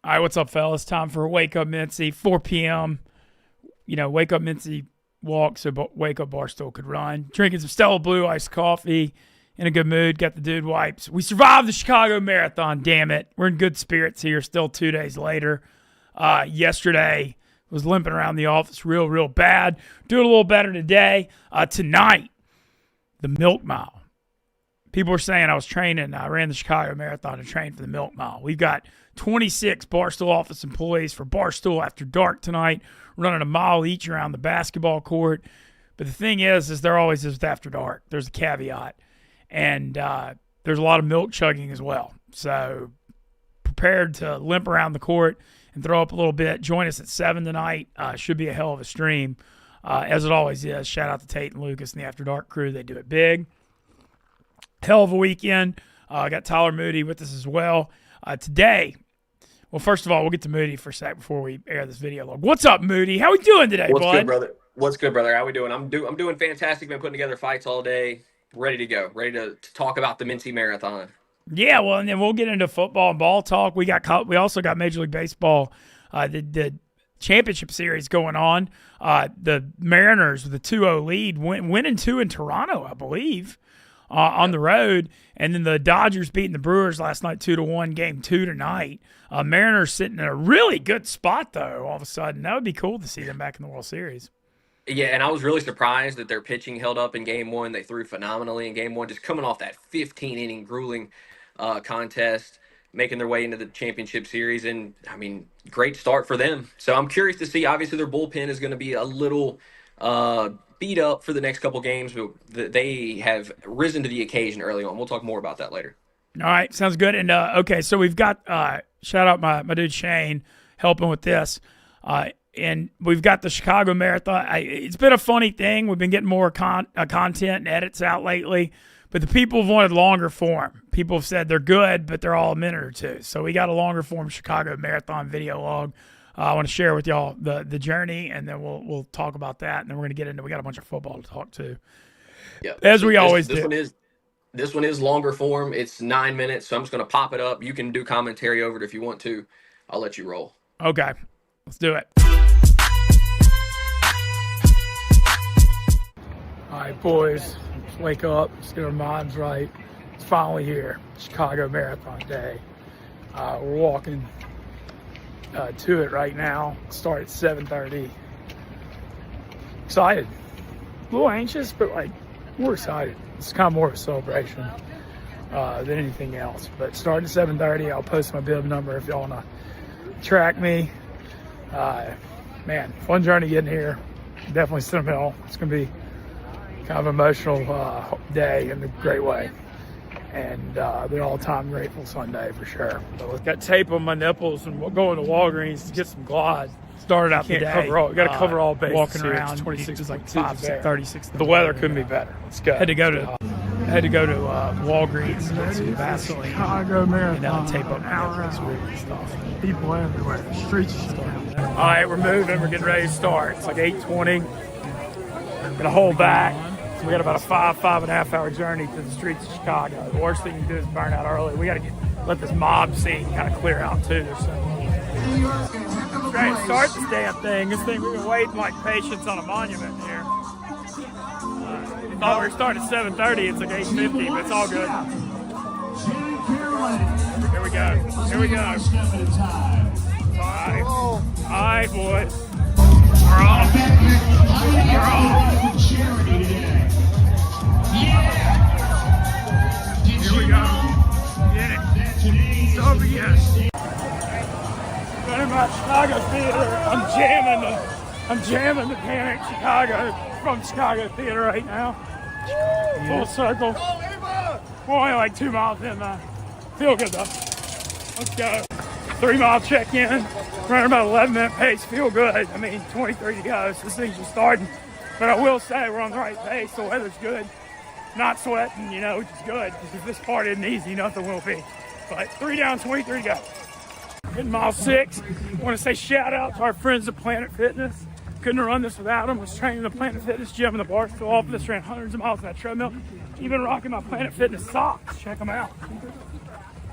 All right, what's up, fellas? Time for Wake Up Mintzy, 4 p.m. You know, Wake Up Mintzy walk so Wake Up Barstool could run. Drinking some Stella Blue iced coffee. In a good mood. Got the dude wipes. We survived the Chicago Marathon, damn it. We're in good spirits here still 2 days later. Yesterday, was limping around the office real bad. Doing a little better today. Tonight, the Milk Mile. People were saying I was training. I ran the Chicago Marathon to train for the Milk Mile. We've got 26 Barstool office employees for Barstool After Dark tonight, running a mile each around the basketball court. But the thing is there always is with After Dark. There's a caveat. And there's a lot of milk chugging as well. So prepared to limp around the court and throw up a little bit. Join us at 7 tonight. Should be a hell of a stream, as it always is. Shout out to Tate and Lucas and the After Dark crew. They do it big. Hell of a weekend. I got Tyler Moody with us as well. Today, well, first of all, we'll get to Moody for a sec before we air this video log. What's up, Moody? How we doing today, What's bud? good, brother? What's good, brother? How we doing? I'm doing fantastic. Been putting together fights all day. Ready to go. Ready to talk about the Mintzy Marathon. Yeah, well, and then we'll get into football and ball talk. We also got Major League Baseball, the championship series going on. The Mariners with a 2-0 lead, winning 2 in Toronto, I believe, on the road. And then the Dodgers beating the Brewers last night 2-1, game 2 tonight. Mariners sitting in a really good spot, though, all of a sudden. That would be cool to see them back in the World Series. Yeah, and I was really surprised that their pitching held up in Game 1. They threw phenomenally in Game 1, just coming off that 15-inning grueling contest, making their way into the championship series. And, I mean, great start for them. So I'm curious to see. Obviously, their bullpen is going to be a little beat up for the next couple games, but they have risen to the occasion early on. We'll talk more about that later. All right, sounds good. And, okay, so we've got shout out my dude Shane helping with this. And we've got the Chicago Marathon. It's been a funny thing. We've been getting more content and edits out lately. But the people have wanted longer form. People have said they're good, but they're all a minute or two. So we got a longer form Chicago Marathon video log. I want to share with y'all the journey, and then we'll talk about that. And then we're going to get into, we got a bunch of football to talk to. Yeah, as we always do. This one is longer form. It's 9 minutes, so I'm just going to pop it up. You can do commentary over it if you want to. I'll let you roll. Okay, let's do it. All right, boys, let's wake up. Let's get our minds right. It's finally here, Chicago Marathon Day. We're walking to it right now. Start at 7:30. Excited. A little anxious, but we're excited. It's kind of more of a celebration than anything else. But starting at 7:30, I'll post my bib number if y'all want to track me. Man, fun journey getting here. Definitely sentimental. It's going to be kind of emotional day in a great way. And the all-time grateful Sunday for sure. So got tape on my nipples and we're going to Walgreens to get some Glide. Started out the day. You got to cover all bases. Walking around. 26 is like 36. The weather couldn't be better. Let's go. Had to go to Walgreens to get some Vaseline. Chicago Marathon. And tape up my nipples. Weird stuff. People everywhere. The streets are starting. All right, we're moving. We're getting ready to start. It's like 8:20. Gonna hold back. So we got about a 5.5 hour journey to the streets of Chicago. The worst thing you can do is burn out early. We got to let this mob scene kind of clear out too. Trying to start this damn thing. We've been waiting like patience on a monument here. Thought we were starting at 7:30. It's like 8:50, but it's all good. Here we go. All right, boys. We're off. Here we go. Get it. It's over yet. Running my Chicago theater. I'm jamming the Panic Chicago from Chicago theater right now. Full circle. We're only like 2 miles in now. Feel good though. Let's go. 3 mile check in. Running about 11-minute pace. Feel good. I mean, 23 to go. So this thing's just starting. But I will say we're on the right pace. The weather's good. Not sweating, which is good. Because if this part isn't easy, nothing will be. But 3 down, 23 to go. Hitting mile 6. I want to say shout out to our friends at Planet Fitness. Couldn't have run this without them. Was training in the Planet Fitness gym in the Barstool office. Ran hundreds of miles on that treadmill. Even rocking my Planet Fitness socks. Check them out.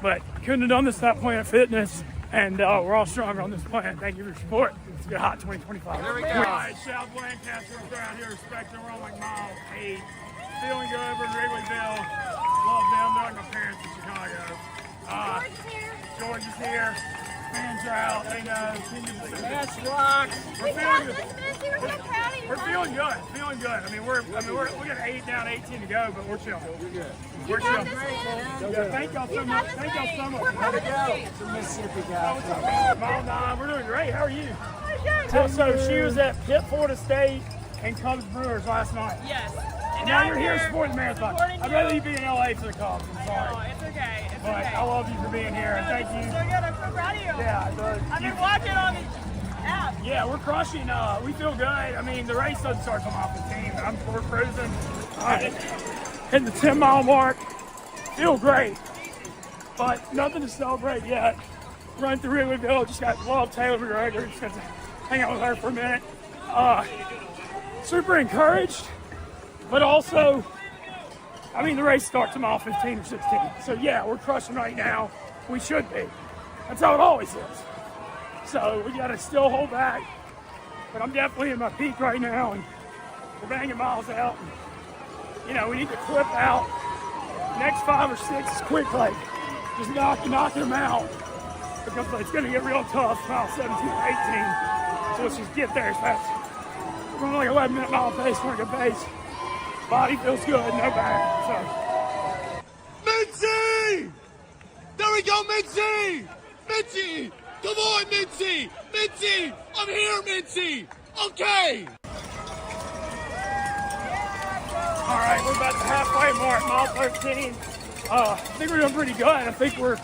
But couldn't have done this without Planet Fitness. And we're all stronger on this plan. Thank you for your support. It's get hot 2025. There we go. All right, South Lancaster, we're out here respecting. We're on like mile 8. Feeling good. We're in Wrigleyville. Love them. They're like my parents in Chicago. George is here. Fans are out. They know. That's rocks. We're feeling good. We're feeling good. Feeling good. I mean, we got 8 down, 18 to go, but we're chilling. We're chilling. Yeah, thank y'all so much. Thank y'all so much. How'd it go? It's a Mississippi guy. Mile 9. We're doing great. How are you? So she was at Pitt, Florida State, and Cubs Brewers last night. Yes. And Now you're here supporting the marathon. I'd rather you be in LA for the Cubs. I'm sorry. No, it's okay. It's But okay. I love you for being here. And thank you. So good. I'm so proud of you. Yeah, I've been watching on the app. Yeah, we're crushing. We feel good. I mean, the race doesn't start till mile 15, but we're cruising. All right, hitting the 10-mile mark. Feel great, but nothing to celebrate yet. Run through Wrigleyville. Just got love Taylor McGregor. Just got to hang out with her for a minute. Super encouraged, but also, I mean, the race starts at mile 15 or 16. So yeah, we're crushing right now. We should be. That's how it always is. So we got to still hold back, but I'm definitely in my peak right now, and we're banging miles out. And, you know, we need to clip out. Next 5 or 6 is quick, like just knocking them out, because it's going to get real tough. Mile 17 or 18. So let's just get there as fast. We're running like 11-minute mile pace, we're a good pace. Body feels good, no back. So. Mintzy! There we go, Mintzy! Mintzy! Come on, Mintzy! Mintzy! I'm here, Mintzy! Okay! All right, we're about the halfway mark, mile 13. I think we're doing pretty good. I think we're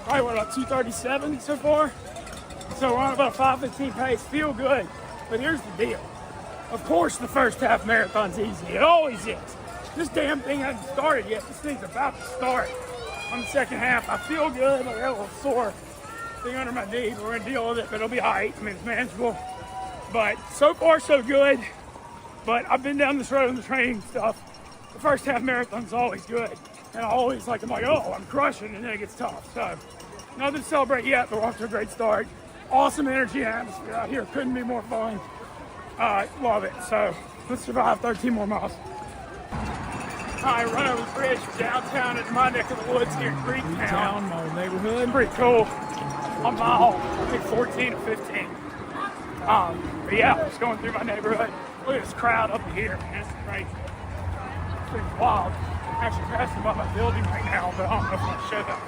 probably, about 2:37 so far. So we're on about a 5:15 pace. Feel good. But here's the deal. Of course, the first half marathon's easy. It always is. This damn thing hasn't started yet. This thing's about to start. On the second half, I feel good. I got a little sore thing under my knee. We're going to deal with it, but it'll be all right. I mean, it's manageable. But so far, so good. But I've been down this road in the training stuff. The first half marathon's always good. And I always I'm like, oh, I'm crushing, and then it gets tough. So, nothing to celebrate yet, but we're off to a great start. Awesome energy and atmosphere out here. Couldn't be more fun. Love it. So, let's survive 13 more miles. All right, run over the bridge downtown into my neck of the woods here in Creektown. My neighborhood. It's pretty cool. I'm mile, I think 14 or 15. But yeah, just going through my neighborhood. Look at this crowd up here, man. It's crazy. It's pretty wild. I'm actually passing by my building right now, but I don't know if I'll show that.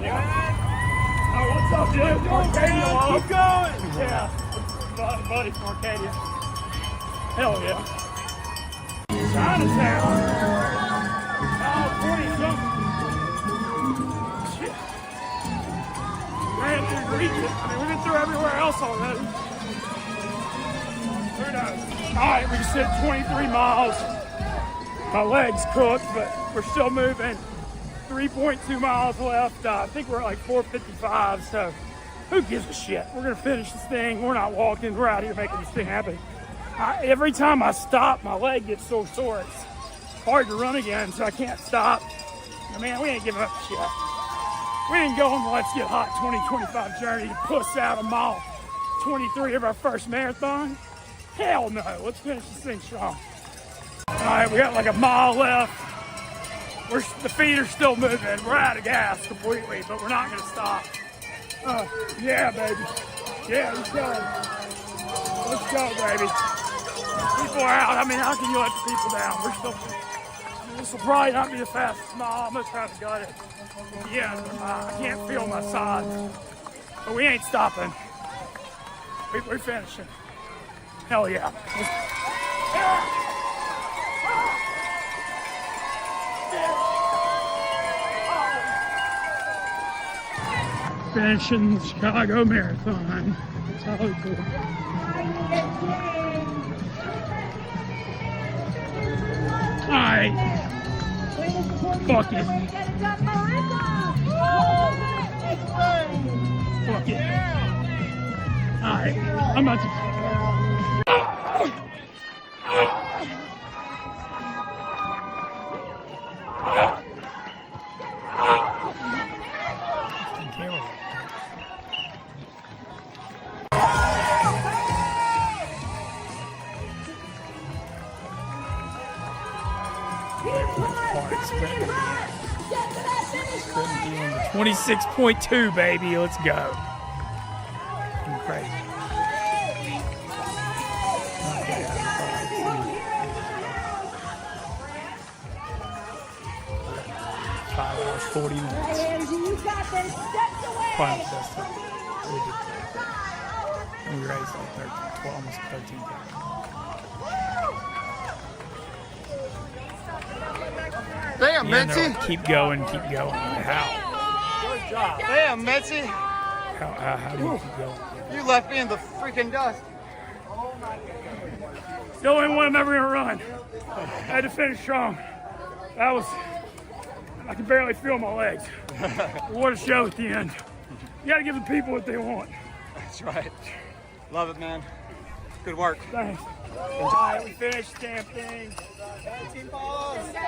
Yeah. Oh, what's up, dude? Arcadia love. Keep going. Yeah. Buddy from Arcadia. Hell yeah. Chinatown. Oh, 20 something. Shit. Ran through Greece. I mean, we've been through everywhere else already. Who knows? All right, we just hit 23 miles. My legs cooked, but we're still moving. 3.2 miles left. I think we're at like 4:55, so who gives a shit? We're going to finish this thing. We're not walking. We're out here making this thing happen. Every time I stop, my leg gets so sore. It's hard to run again, so I can't stop. Man, we ain't giving up shit. We didn't go on the Let's Get Hot 2025 journey to puss out a mile 23 of our first marathon. Hell no. Let's finish this thing strong. All right, we got like a mile left. The feet are still moving. We're out of gas completely, but we're not going to stop. Yeah, baby. Yeah, let's go. Let's go, baby. People are out. I mean, how can you let the people down? We're still. This will probably not be the fastest mile. I'm going to try to gut it. Yeah, I can't feel my sides. But we ain't stopping. We're finishing. Hell yeah. Finishing the Chicago Marathon. It's always cool. Alright. Fuck it. Fuck it. Alright. I'm about to. Sprint 26.2, baby. Let's go. Crazy. 5 hours, 40 minutes. Final test. And we raised like 12, almost 13,000. Damn, Yeah, Mintzy. keep going. How? Good job. Damn, Mintzy. How do you keep going? You left me in the freaking dust. It's the only one I'm ever going to run. I had to finish strong. I could barely feel my legs. What a show at the end. You got to give the people what they want. That's right. Love it, man. Good work. Thanks. All right, we finished the damn thing.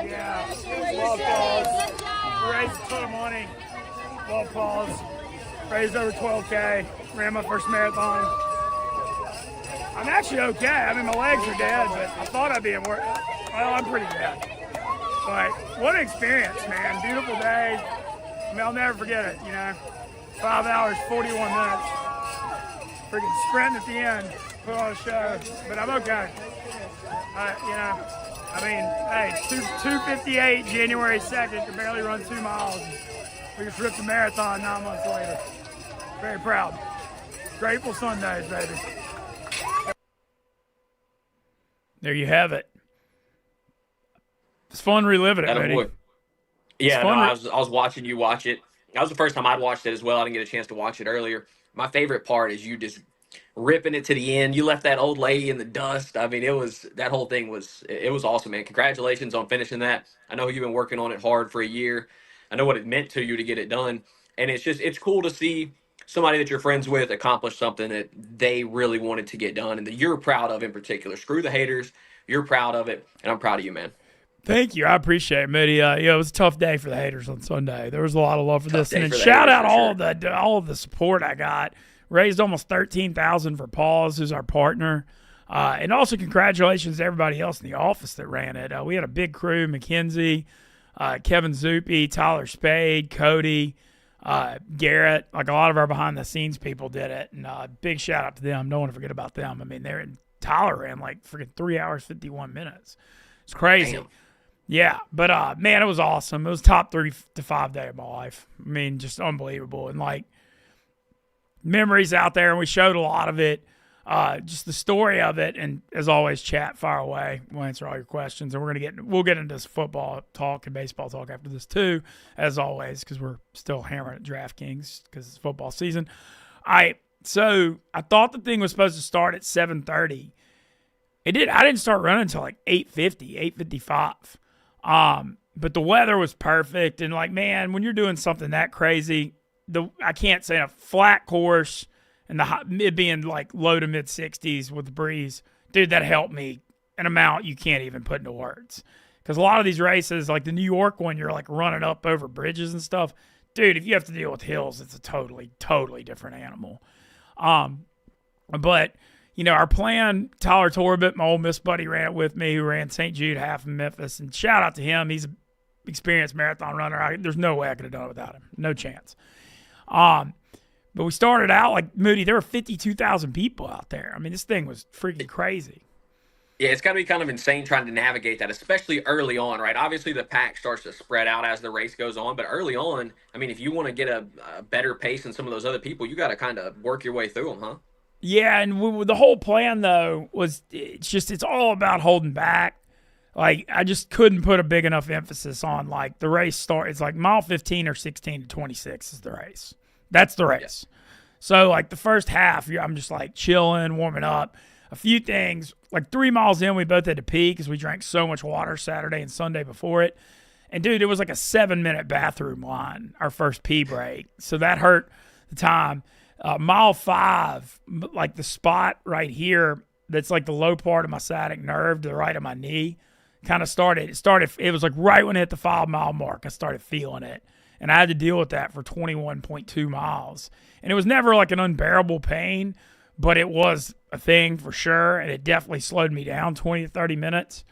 Yeah. Love calls. We raised a ton of money. Love calls. Raised over 12K. Ran my first marathon. I'm actually okay. I mean, my legs are dead, but I thought I'd be in work. Well, I'm pretty dead. But what an experience, man. Beautiful day. I mean, I'll never forget it, 5 hours, 41 minutes. Freaking sprinting at the end. Put on a show. But I'm okay. Hey, 2:58, January 2nd, could barely run 2 miles. We just ripped a marathon 9 months later. Very proud. Grateful Sundays, baby. There you have it. It's fun reliving it, baby. Yeah, no, I was watching you watch it. That was the first time I'd watched it as well. I didn't get a chance to watch it earlier. My favorite part is you just ripping it to the end. You left that old lady in the dust. I mean, that whole thing was awesome, man. Congratulations on finishing that. I know you've been working on it hard for a year. I know what it meant to you to get it done. And it's cool to see somebody that you're friends with accomplish something that they really wanted to get done and that you're proud of in particular. Screw the haters. You're proud of it, and I'm proud of you, man. Thank you. I appreciate it, Mitty. It was a tough day for the haters on Sunday. There was a lot of love for this. And then shout out all of the support I got. Raised almost $13,000 for Paws, who's our partner. And also congratulations to everybody else in the office that ran it. We had a big crew, Mackenzie, Kevin Zuppe, Tyler Spade, Cody, Garrett. Like a lot of our behind-the-scenes people did it. And big shout-out to them. Don't want to forget about them. I mean, Tyler ran like freaking 3 hours, 51 minutes. It's crazy. Damn. Yeah, but man, it was awesome. It was top 3 to 5 day of my life. I mean, just unbelievable. And like memories out there, and we showed a lot of it. Just the story of it, and as always, chat, fire away. We'll answer all your questions, and we'll get into this football talk and baseball talk after this too, as always, because we're still hammering at DraftKings because it's football season. So I thought the thing was supposed to start at 7:30. It did. I didn't start running until like 8:50, 8:55. But the weather was perfect, and like, man, when you're doing something that crazy, I can't say a flat course and it being like low to mid 60s with the breeze, dude, that helped me an amount you can't even put into words. Because a lot of these races, like the New York one, you're like running up over bridges and stuff, dude. If you have to deal with hills, it's a totally, totally different animal. But our plan, Tyler Torbett, my Ole Miss buddy, ran it with me, who ran St. Jude, half in Memphis. And shout out to him. He's an experienced marathon runner. There's no way I could have done it without him. No chance. But we started out like, Moody, there were 52,000 people out there. I mean, this thing was freaking crazy. Yeah, it's got to be kind of insane trying to navigate that, especially early on, right? Obviously, the pack starts to spread out as the race goes on. But early on, I mean, if you want to get a better pace than some of those other people, you got to kind of work your way through them, huh? Yeah, and the whole plan, though, was it's all about holding back. Like, I just couldn't put a big enough emphasis on, like, the race start. It's like mile 15 or 16 to 26 is the race. That's the race. Yeah. So, like, the first half, I'm just, like, chilling, warming up. A few things. Like, 3 miles in, we both had to pee because we drank so much water Saturday and Sunday before it. And, dude, it was like a 7-minute bathroom line, our first pee break. So that hurt the time. Mile 5, like the spot right here, that's like the low part of my sciatic nerve to the right of my knee, kind of started. It was like right when it hit the 5-mile mark, I started feeling it. And I had to deal with that for 21.2 miles. And it was never like an unbearable pain, but it was a thing for sure. And it definitely slowed me down 20 to 30 minutes.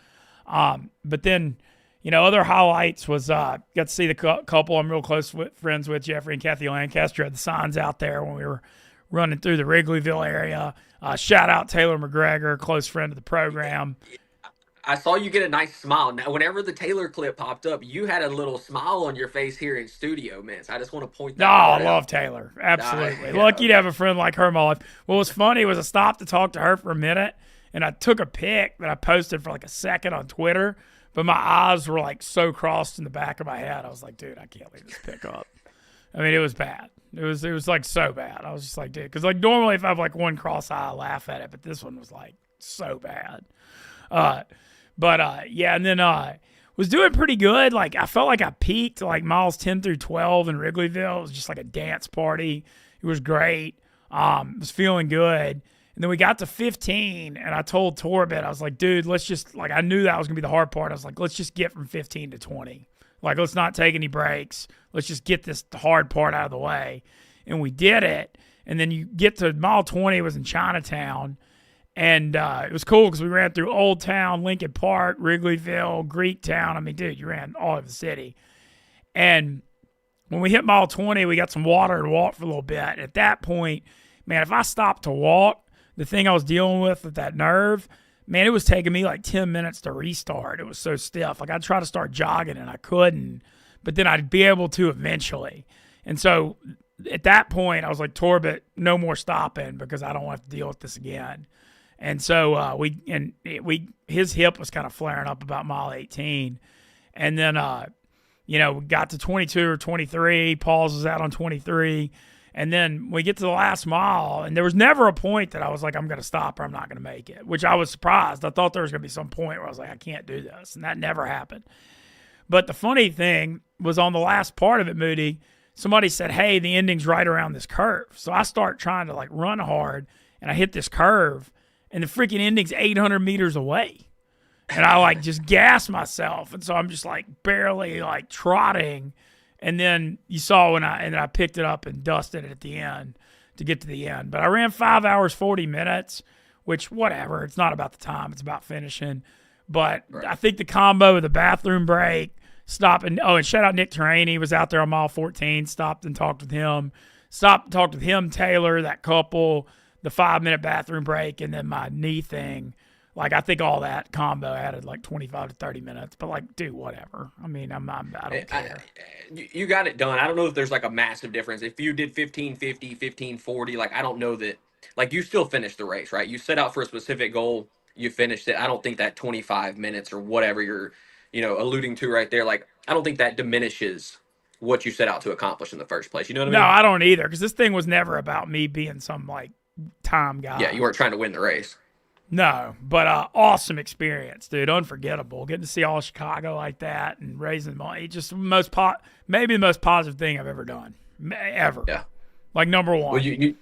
But then, Other highlights was got to see the couple I'm real close friends with, Jeffrey and Kathy Lancaster, had the signs out there when we were running through the Wrigleyville area. Shout out Taylor McGregor, close friend of the program. I saw you get a nice smile. Now, whenever the Taylor clip popped up, you had a little smile on your face here in studio, man. So I just want to point that I out. love Taylor. Absolutely. Yeah. Lucky to have a friend like her in my life. What was funny was I stopped to talk to her for a minute, and I took a pic that I posted for like a second on Twitter, but my eyes were like so crossed in the back of my head. I was like, dude, I can't leave this pic up. I mean, it was bad. It was like so bad. I was just like, dude, because like normally if I have like one cross eye, I laugh at it, but this one was like so bad. Yeah, and then was doing pretty good. Like I felt like I peaked like miles 10 through 12 in Wrigleyville. It was just like a dance party. It was great. Was feeling good. And then we got to 15, and I told Torbett, I was like, dude, let's just, like, I knew that was going to be the hard part. I was like, let's just get from 15 to 20. Like, let's not take any breaks. Let's just get this hard part out of the way. And we did it. And then you get to mile 20, it was in Chinatown. And it was cool because we ran through Old Town, Lincoln Park, Wrigleyville, Greektown. I mean, dude, you ran all over the city. And when we hit mile 20, we got some water and walked for a little bit. At that point, man, if I stopped to walk, the thing I was dealing with that nerve, man, it was taking me like 10 minutes to restart. It was so stiff. Like I'd try to start jogging and I couldn't, but then I'd be able to eventually. And so at that point, I was like, Torbett, no more stopping because I don't want to deal with this again. And so his hip was kind of flaring up about mile 18. And then, we got to 22 or 23. Paul's was out on 23. And then we get to the last mile, and there was never a point that I was like, I'm going to stop or I'm not going to make it, which I was surprised. I thought there was going to be some point where I was like, I can't do this, and that never happened. But the funny thing was on the last part of it, Moody, somebody said, hey, the ending's right around this curve. So I start trying to, like, run hard, and I hit this curve, and the freaking ending's 800 meters away. And I, like, just gas myself, and so I'm just, like, barely, like, trotting. And then you saw when I picked it up and dusted it at the end to get to the end. But I ran 5 hours, 40 minutes, which, whatever. It's not about the time. It's about finishing. But right. I think the combo of the bathroom break, stopping. Oh, and shout out Nick Terrain. He was out there on mile 14. Stopped and talked with him. Taylor, that couple, the 5-minute bathroom break, and then my knee thing. Like, I think all that combo added like 25 to 30 minutes. But, like, dude, whatever. I mean, I don't care. You got it done. I don't know if there's, like, a massive difference. If you did 15:50, 15:40, like, I don't know that. Like, you still finished the race, right? You set out for a specific goal. You finished it. I don't think that 25 minutes or whatever you're, alluding to right there, like, I don't think that diminishes what you set out to accomplish in the first place. You know what I mean? No, I don't either, because this thing was never about me being some, like, time guy. Yeah, you weren't trying to win the race. No, but awesome experience, dude. Unforgettable. Getting to see all Chicago like that and raising money. Just maybe the most positive thing I've ever done. Ever. Yeah. Like, number one. Well, you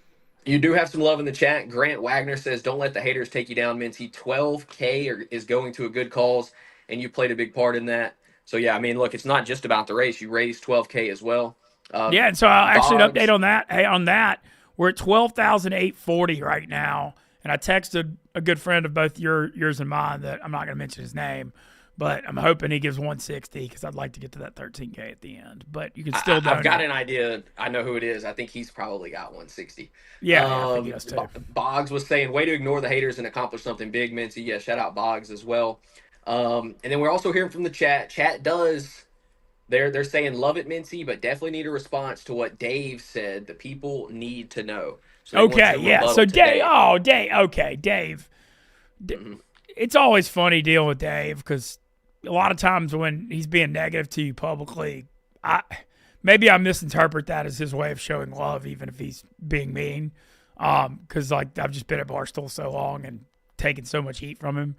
do have some love in the chat. Grant Wagner says, don't let the haters take you down, Mintzy. 12K is going to a good cause, and you played a big part in that. So, yeah, I mean, look, it's not just about the race. You raised 12K as well. Yeah, and so I'll actually update on that. Hey, on that, we're at 12,840 right now. And I texted a good friend of both yours and mine that I'm not going to mention his name, but I'm hoping he gives 160 because I'd like to get to that 13K at the end. But you can still donate. I've got an idea. I know who it is. I think he's probably got 160. Yeah, I think he does too. Boggs was saying, way to ignore the haters and accomplish something big, Mintzy. Yeah, shout out Boggs as well. And then we're also hearing from the chat. Chat does. They're saying love it, Mintzy, but definitely need a response to what Dave said. The people need to know. So okay, yeah. So Dave. Okay, Dave. Mm-hmm. It's always funny dealing with Dave because a lot of times when he's being negative to you publicly, maybe I misinterpret that as his way of showing love, even if he's being mean. Because like I've just been at Barstool so long and taken so much heat from him.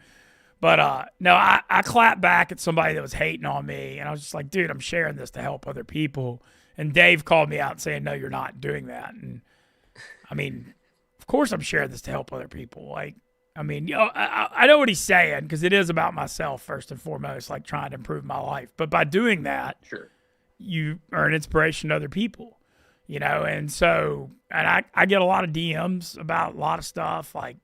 But no, I clapped back at somebody that was hating on me, and I was just like, dude, I'm sharing this to help other people. And Dave called me out saying, no, you're not doing that. And I mean, of course I'm sharing this to help other people. Like, I mean, I know what he's saying because it is about myself first and foremost, like trying to improve my life. But by doing that, sure, you earn inspiration to other people, And so, and I get a lot of DMs about a lot of stuff, like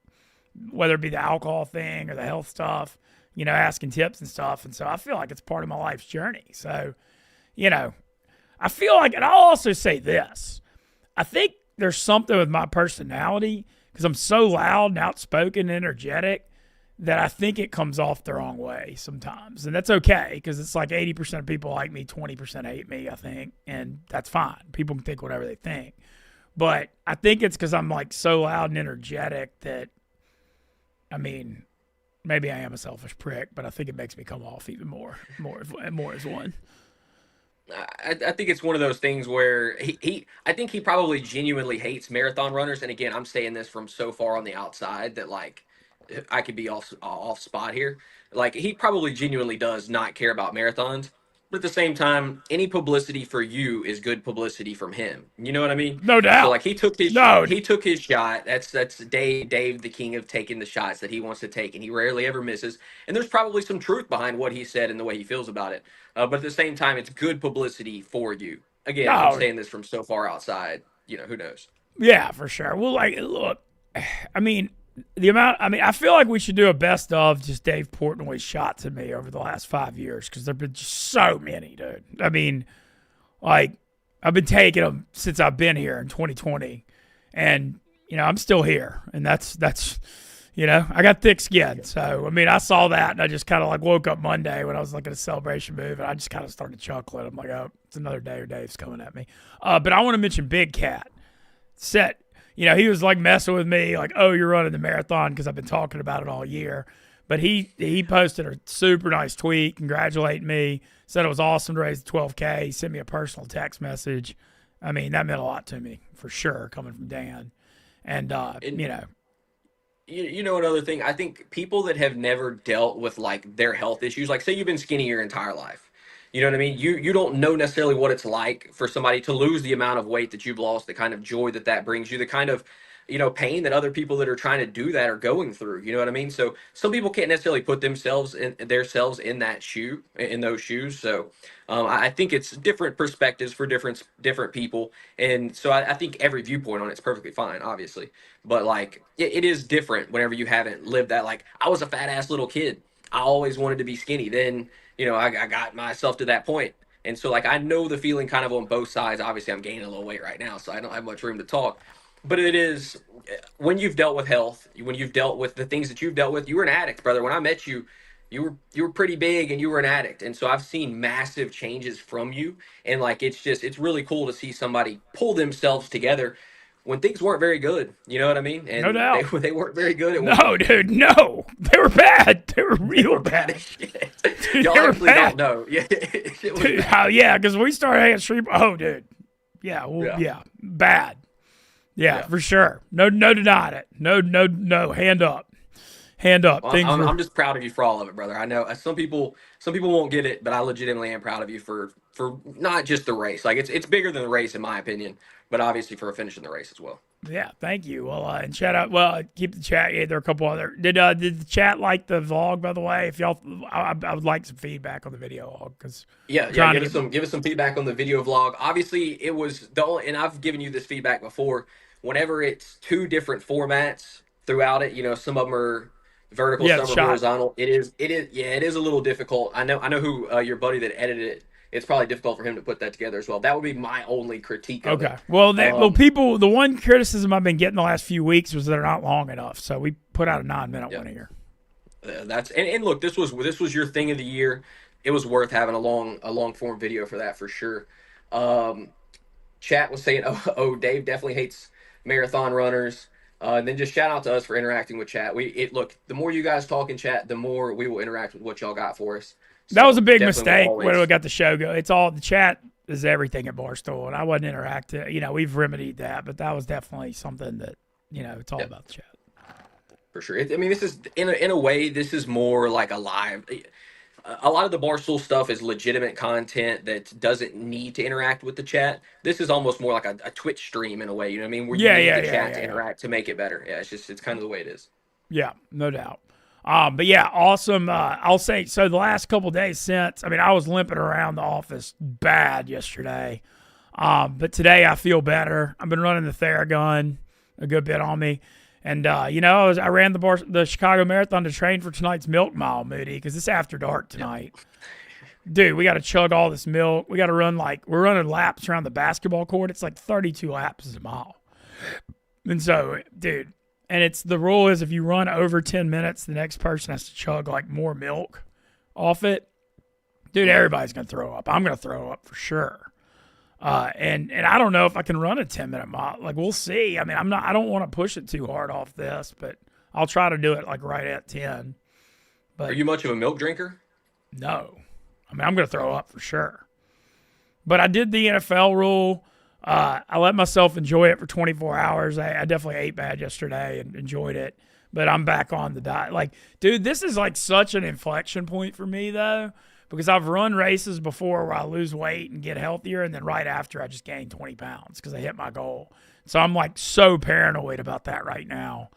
whether it be the alcohol thing or the health stuff. asking tips and stuff. And so I feel like it's part of my life's journey. So, I feel like, and I'll also say this, I think there's something with my personality because I'm so loud and outspoken and energetic that I think it comes off the wrong way sometimes. And that's okay because it's like 80% of people like me, 20% hate me, I think. And that's fine. People can think whatever they think. But I think it's because I'm like so loud and energetic that, maybe I am a selfish prick, but I think it makes me come off even more as one. I think it's one of those things where I think he probably genuinely hates marathon runners. And again, I'm saying this from so far on the outside that like I could be off spot here. Like he probably genuinely does not care about marathons. But at the same time, any publicity for you is good publicity from him. You know what I mean? No doubt. So like he took his shot. That's Dave, the king of taking the shots that he wants to take, and he rarely ever misses. And there's probably some truth behind what he said and the way he feels about it. But at the same time, it's good publicity for you. Again, I'm saying this from so far outside. Who knows? Yeah, for sure. Well, like, look, I feel like we should do a best of just Dave Portnoy's shots at me over the last 5 years because there have been just so many, dude. I've been taking them since I've been here in 2020, and I'm still here, and that's I got thick skin. So I saw that, and I just kind of like woke up Monday when I was looking at a celebration move, and I just kind of started chuckling. I'm like, oh, it's another day or Dave's coming at me. But I want to mention Big Cat. He was like messing with me, like, oh, you're running the marathon because I've been talking about it all year. But he posted a super nice tweet congratulating me, said it was awesome to raise the 12K. He sent me a personal text message. That meant a lot to me, for sure, coming from Dan. And, another thing, I think people that have never dealt with like their health issues, like say you've been skinny your entire life. You know what I mean? You don't know necessarily what it's like for somebody to lose the amount of weight that you've lost, the kind of joy that brings you, the kind of, pain that other people that are trying to do that are going through. You know what I mean? So some people can't necessarily put themselves in those shoes. So I think it's different perspectives for different people. And so I think every viewpoint on it's perfectly fine, obviously. But like, it is different whenever you haven't lived that. Like I was a fat ass little kid. I always wanted to be skinny. Then, I got myself to that point. And so, like, I know the feeling kind of on both sides. Obviously, I'm gaining a little weight right now, so I don't have much room to talk. But it is, when you've dealt with health, when you've dealt with the things that you've dealt with, you were an addict, brother. When I met you, you were pretty big and you were an addict. And so I've seen massive changes from you. And, like, it's really cool to see somebody pull themselves together when things weren't very good. You know what I mean? And no doubt. They weren't very good. No, dude, no. They were bad. They were real bad. As shit. Y'all actually don't know. Yeah, yeah, because we started hanging street. Oh, dude. Yeah, bad. Yeah, for sure. No denying it. No. Hand up. Well, I'm just proud of you for all of it, brother. I know some people won't get it, but I legitimately am proud of you for not just the race. Like it's bigger than the race in my opinion, but obviously for finishing the race as well. Yeah, thank you. Well, and shout out. Well, keep the chat. Yeah, there are a couple other. Did the chat like the vlog? By the way, if y'all, I would like some feedback on the video log because give us some feedback on the video vlog. Obviously, it was and I've given you this feedback before. Whenever it's two different formats throughout it, some of them are vertical, some are horizontal. It is a little difficult. I know who your buddy that edited it. It's probably difficult for him to put that together as well. That would be my only critique of it. Okay. Well, the one criticism I've been getting the last few weeks was they're not long enough. So we put out a 9-minute one here. And look, this was your thing of the year. It was worth having a long form video for that for sure. Chat was saying, oh, Dave definitely hates marathon runners. And then just shout out to us for interacting with chat. Look, the more you guys talk in chat, the more we will interact with what y'all got for us. That was a big mistake when we got the show go. It's all the chat is everything at Barstool, and I wasn't interacting. We've remedied that, but that was definitely something that it's all about the chat. For sure. This is in a way, this is more like a live. A lot of the Barstool stuff is legitimate content that doesn't need to interact with the chat. This is almost more like a Twitch stream in a way. You know what I mean? Where you need the chat to interact to make it better. Yeah, it's kind of the way it is. Yeah, no doubt. But yeah, awesome. I'll say, so the last couple of days since, I was limping around the office bad yesterday. But today I feel better. I've been running the Theragun a good bit on me. And I ran the Chicago Marathon to train for tonight's Milk Mile, Moody, because it's after dark tonight. Dude, we got to chug all this milk. We got to run we're running laps around the basketball court. It's like 32 laps a mile. And so, dude, and the rule is if you run over 10 minutes, the next person has to chug like more milk off it. Dude, everybody's going to throw up. I'm going to throw up for sure. And I don't know if I can run a 10-minute mile. Like, we'll see. I mean, I don't want to push it too hard off this, but I'll try to do it like right at 10. But Are you much of a milk drinker? no. I mean, I'm going to throw up for sure. But I did the NFL rule. I let myself enjoy it for 24 hours. I definitely ate bad yesterday and enjoyed it. But I'm back on the diet. Like, dude, this is like such an inflection point for me, though, because I've run races before where I lose weight and get healthier, and then right after I just gain 20 pounds because I hit my goal. So I'm like so paranoid about that right now.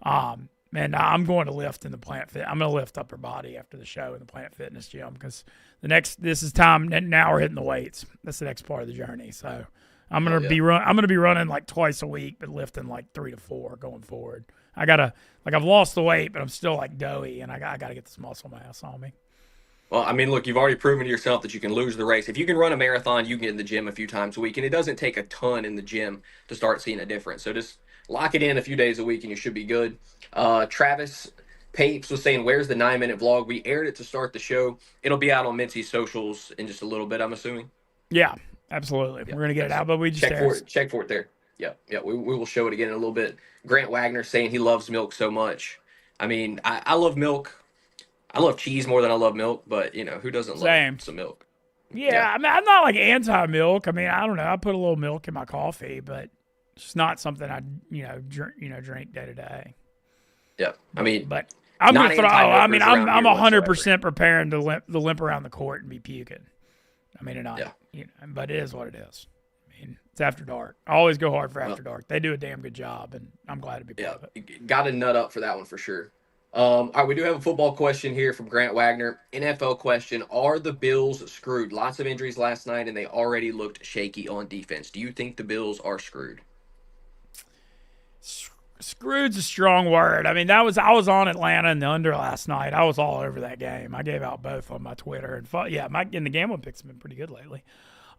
And I'm going to lift in the Planet Fit. I'm going to lift upper body after the show in the Planet Fitness gym because this is time. Now we're hitting the weights. That's the next part of the journey. So I'm going to be running like twice a week, but lifting like 3 to 4 going forward. I've lost the weight, but I'm still like doughy, and I got to get this muscle mass on me. Well, I mean, look, you've already proven to yourself that you can lose the race. If you can run a marathon, you can get in the gym a few times a week, and it doesn't take a ton in the gym to start seeing a difference. So just lock it in a few days a week, and you should be good. Travis Papes was saying, where's the 9-minute vlog? We aired it to start the show. It'll be out on Mintzy's socials in just a little bit, I'm assuming. Yeah, absolutely. We're going to get it out, but we just check for it there. Yeah, we will show it again in a little bit. Grant Wagner saying he loves milk so much. I mean, I love milk. I love cheese more than I love milk, but, who doesn't love some milk? Yeah, I mean, I'm not like anti-milk. I mean, I don't know. I put a little milk in my coffee, but it's not something I, drink day to day. Yeah, I mean, but I'm going to throw. I mean, I'm 100% whatsoever. preparing to limp around the court and be puking. I mean, but it is what it is. I mean, it's after dark. I always go hard for after dark. They do a damn good job, and I'm glad to be part of it. Got to nut up for that one for sure. All right, we do have a football question here from Grant Wagner. NFL question: are the Bills screwed? Lots of injuries last night, and they already looked shaky on defense. Do you think the Bills are screwed? Screwed's a strong word. I mean, I was on Atlanta and the under last night. I was all over that game. I gave out both on my Twitter. And the gambling picks have been pretty good lately.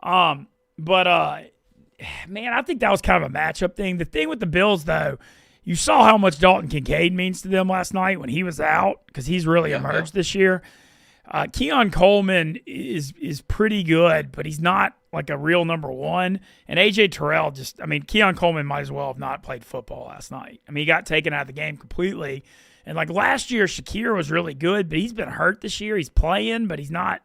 Man, I think that was kind of a matchup thing. The thing with the Bills, though, you saw how much Dalton Kincaid means to them last night when he was out because he's really emerged this year. Keon Coleman is pretty good, but he's not like a real number one. And A.J. Terrell Keon Coleman might as well have not played football last night. I mean, he got taken out of the game completely. And like last year, Shakir was really good, but he's been hurt this year. He's playing, but he's not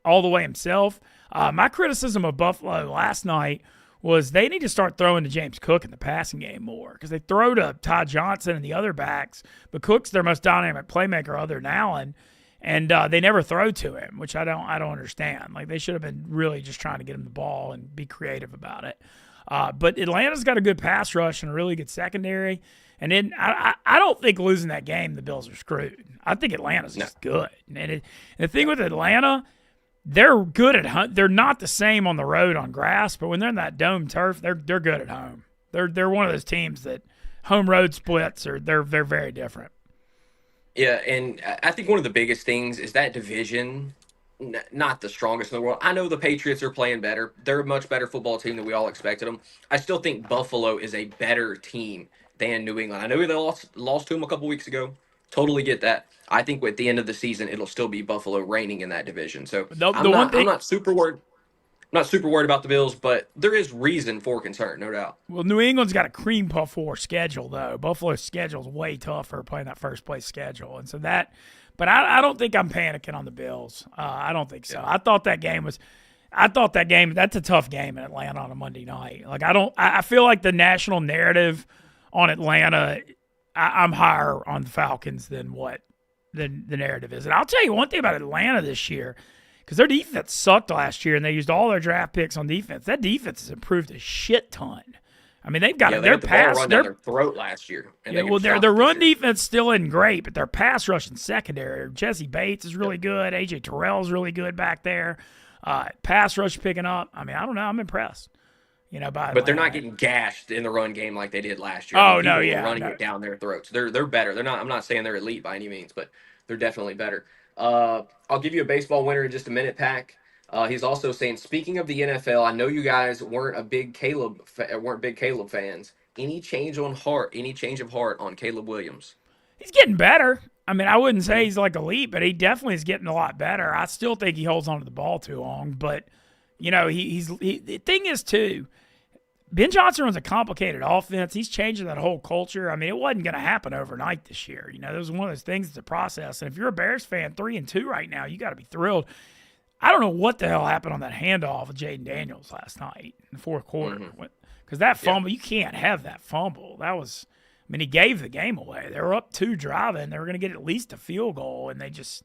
all the way himself. My criticism of Buffalo last night was they need to start throwing to James Cook in the passing game more because they throw to Todd Johnson and the other backs, but Cook's their most dynamic playmaker other than Allen, and they never throw to him, which I don't understand. Like they should have been really just trying to get him the ball and be creative about it. But Atlanta's got a good pass rush and a really good secondary, and then I don't think losing that game the Bills are screwed. I think Atlanta's just good, and the thing with Atlanta, they're good at home. They're not the same on the road on grass, but when they're in that dome turf, they're good at home. They're one of those teams that home road splits they're very different. Yeah, and I think one of the biggest things is that division, not the strongest in the world. I know the Patriots are playing better. They're a much better football team than we all expected them. I still think Buffalo is a better team than New England. I know they lost to them a couple weeks ago. Totally get that. I think at the end of the season, it'll still be Buffalo reigning in that division. So I'm not super worried. I'm not super worried about the Bills, but there is reason for concern, no doubt. Well, New England's got a cream puff for schedule, though. Buffalo's schedule is way tougher playing that first place schedule, and so that. But I don't think I'm panicking on the Bills. I don't think so. Yeah. I thought that game. That's a tough game in Atlanta on a Monday night. Like I feel like the national narrative on Atlanta. I'm higher on the Falcons than what the narrative is. And I'll tell you one thing about Atlanta this year, because their defense sucked last year and they used all their draft picks on defense. That defense has improved a shit ton. I mean, they've got their pass run down their throat last year. And their run defense still isn't great, but their pass rush and secondary. Jesse Bates is really good. A.J. Terrell is really good back there. Pass rush picking up. I mean, I don't know. I'm impressed. by But they're not Atlanta. getting gashed in the run game like they did last year. I mean, Oh no, people were yeah, running no. it down their throats. They're better. They're not. I'm not saying they're elite by any means, but they're definitely better. I'll give you a baseball winner in just a minute, Pack. He's also saying, speaking of the NFL, I know you guys weren't big Caleb fans. Any change on heart? Any change of heart on Caleb Williams? He's getting better. I mean, I wouldn't say Mhm. he's like elite, but he definitely is getting a lot better. I still think he holds onto the ball too long, but the thing is too. Ben Johnson runs a complicated offense. He's changing that whole culture. I mean, it wasn't going to happen overnight this year. It was one of those things that's a process. And if you're a Bears fan, 3-2 right now, you got to be thrilled. I don't know what the hell happened on that handoff of Jaden Daniels last night in the fourth quarter. Because that fumble, you can't have that fumble. He gave the game away. They were up 2 driving. They were going to get at least a field goal, and they just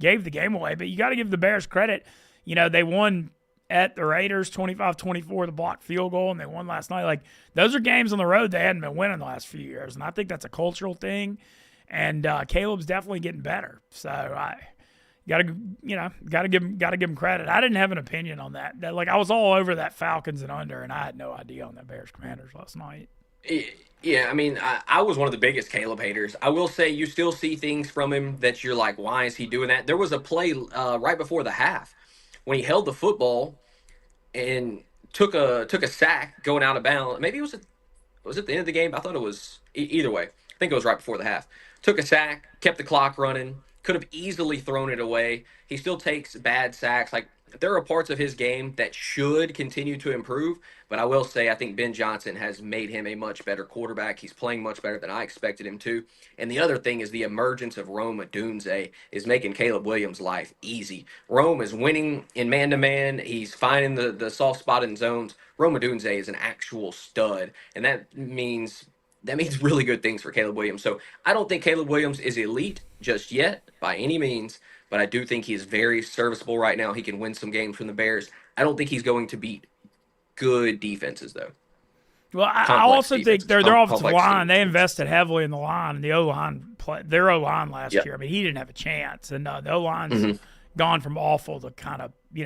gave the game away. But you got to give the Bears credit. They won at the Raiders 25-24, the blocked field goal, and they won last night. Like, those are games on the road they hadn't been winning the last few years, and I think that's a cultural thing. And Caleb's definitely getting better. So I gotta give him credit. I didn't have an opinion on that. I was all over that Falcons and under, and I had no idea on that Bears Commanders last night. Yeah, I mean, I was one of the biggest Caleb haters. I will say you still see things from him that you're like, why is he doing that? There was a play right before the half when he held the football and took a sack going out of bounds. Maybe was it the end of the game? I thought it was either way. I think it was right before the half. Took a sack, kept the clock running. Could have easily thrown it away. He still takes bad sacks. Like, there are parts of his game that should continue to improve, but I will say I think Ben Johnson has made him a much better quarterback. He's playing much better than I expected him to. And the other thing is the emergence of Rome Odunze is making Caleb Williams' life easy. Rome is winning in man-to-man. He's finding the soft spot in zones. Rome Odunze is an actual stud, and that means really good things for Caleb Williams. So I don't think Caleb Williams is elite just yet by any means, but I do think he is very serviceable right now. He can win some games from the Bears. I don't think he's going to beat good defenses, though. Well, I also think their offensive line, they defenses. invested heavily in the line, and the O-line, their O-line last Yep. year. I mean, he didn't have a chance, and the O-line's gone from awful to kind of, they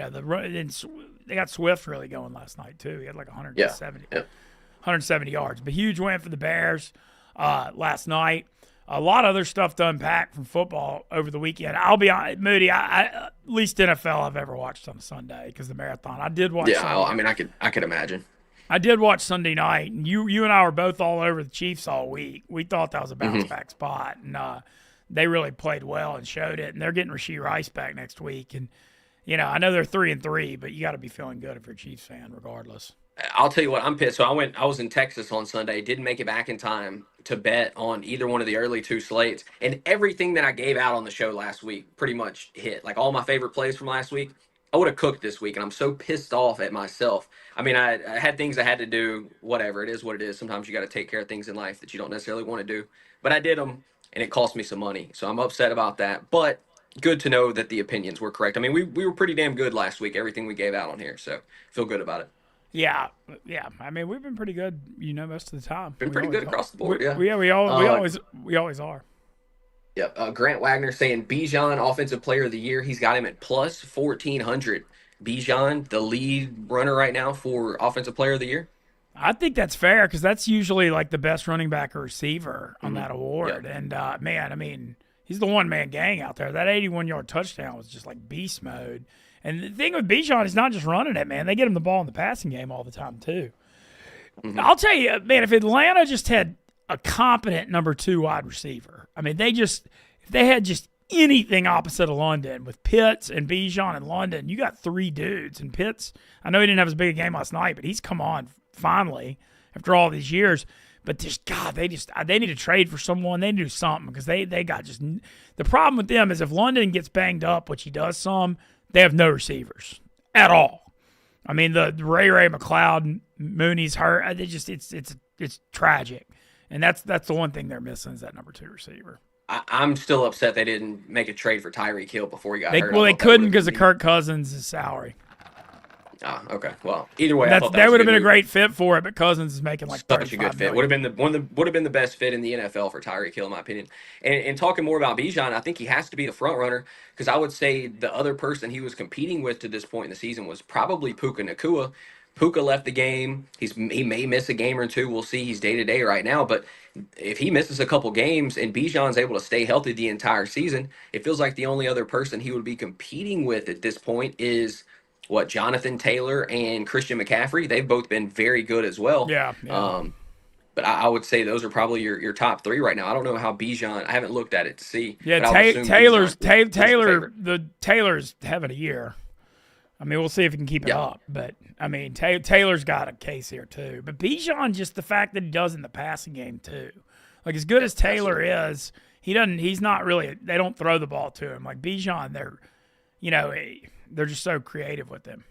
got Swift really going last night, too. He had like 170 yards. But huge win for the Bears last night. A lot of other stuff to unpack from football over the weekend. I'll be honest, Moody, I least NFL I've ever watched on a Sunday because the marathon. I did watch. Yeah, I mean, I could imagine. I did watch Sunday night, and you and I were both all over the Chiefs all week. We thought that was a bounce back spot, and they really played well and showed it. And they're getting Rashee Rice back next week, and I know they're 3-3, but you got to be feeling good if you're a Chiefs fan, regardless. I'll tell you what, I'm pissed. So I was in Texas on Sunday, didn't make it back in time to bet on either one of the early 2 slates. And everything that I gave out on the show last week pretty much hit. Like, all my favorite plays from last week, I would have cooked this week, and I'm so pissed off at myself. I mean, I had things I had to do, whatever. It is what it is. Sometimes you got to take care of things in life that you don't necessarily want to do. But I did them, and it cost me some money. So I'm upset about that. But good to know that the opinions were correct. I mean, we were pretty damn good last week, everything we gave out on here. So feel good about it. Yeah. I mean, we've been pretty good, most of the time. Been pretty good across the board, yeah. We always are. Yep. Grant Wagner saying Bijan, Offensive Player of the Year. He's got him at plus 1,400. Bijan, the lead runner right now for Offensive Player of the Year. I think that's fair because that's usually like the best running back or receiver on that award. Yep. And, man, I mean, he's the one-man gang out there. That 81-yard touchdown was just like beast mode. And the thing with Bijan is not just running it, man. They get him the ball in the passing game all the time, too. I'll tell you, man, if Atlanta just had a competent number 2 wide receiver, I mean, if they had just anything opposite of London with Pitts and Bijan and London, you got 3 dudes. And Pitts, I know he didn't have as big a game last night, but he's come on finally after all these years. But they need to trade for someone. They need to do something because they got just – the problem with them is if London gets banged up, which he does some – they have no receivers at all. I mean, the Ray McLeod, Mooney's hurt. It's tragic, and that's the one thing they're missing is that number 2 receiver. I'm still upset they didn't make a trade for Tyreek Hill before he got hurt. Well, they couldn't because of Kirk Cousins' salary. Ah, okay. Well, either way, That would have been a great fit for it, but Cousins is making like such a good fit. Would have been the best fit in the NFL for Tyreek Hill, in my opinion. And talking more about Bijan, I think he has to be the front runner because I would say the other person he was competing with to this point in the season was probably Puka Nacua. Puka left the game. He may miss a game or two. We'll see. He's day to day right now, but if he misses a couple games and Bijan's able to stay healthy the entire season, it feels like the only other person he would be competing with at this point is what, Jonathan Taylor and Christian McCaffrey. They've both been very good as well. Yeah. But I would say those are probably your top three right now. I don't know how Bijan. I haven't looked at it to see. Yeah, but I would assume Taylor's Bijan is the favorite. Taylor's having a year. I mean, we'll see if he can keep it Yeah. up. But I mean, Taylor's got a case here too. But Bijan, just the fact that he does in the passing game too. Like as good as Taylor is, he doesn't. He's not really. They don't throw the ball to him like Bijan. They're just so creative with him.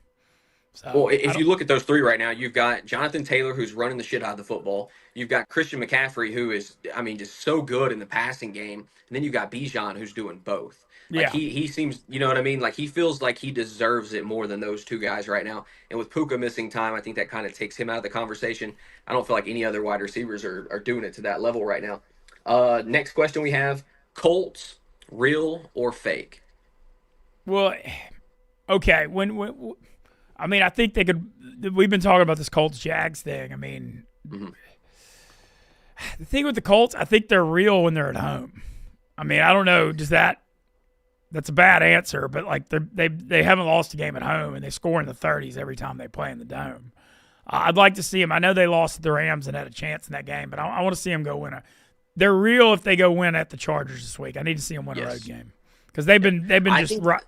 So, Well, if you look at those three right now, you've got Jonathan Taylor, who's running the shit out of the football. You've got Christian McCaffrey, who is, I mean, just so good in the passing game. And then you've got Bijan, who's doing both. Like Yeah. he seems, you know what I mean? Like he feels like he deserves it more than those two guys right now. And with Puka missing time, I think that kind of takes him out of the conversation. I don't feel like any other wide receivers are doing it to that level right now. Next question we have: Colts, real or fake? Well, okay. When I mean, I think they could. We've been talking about this Colts Jags thing. I mean, the thing with the Colts, I think they're real when they're at home. I mean, I don't know. That's a bad answer, but like they haven't lost a game at home, and they score in the 30s every time they play in the Dome. I'd like to see them. I know they lost to the Rams and had a chance in that game, but I want to see them go win. They're real if they go win at the Chargers this week. I need to see them win a road game because they've been just right.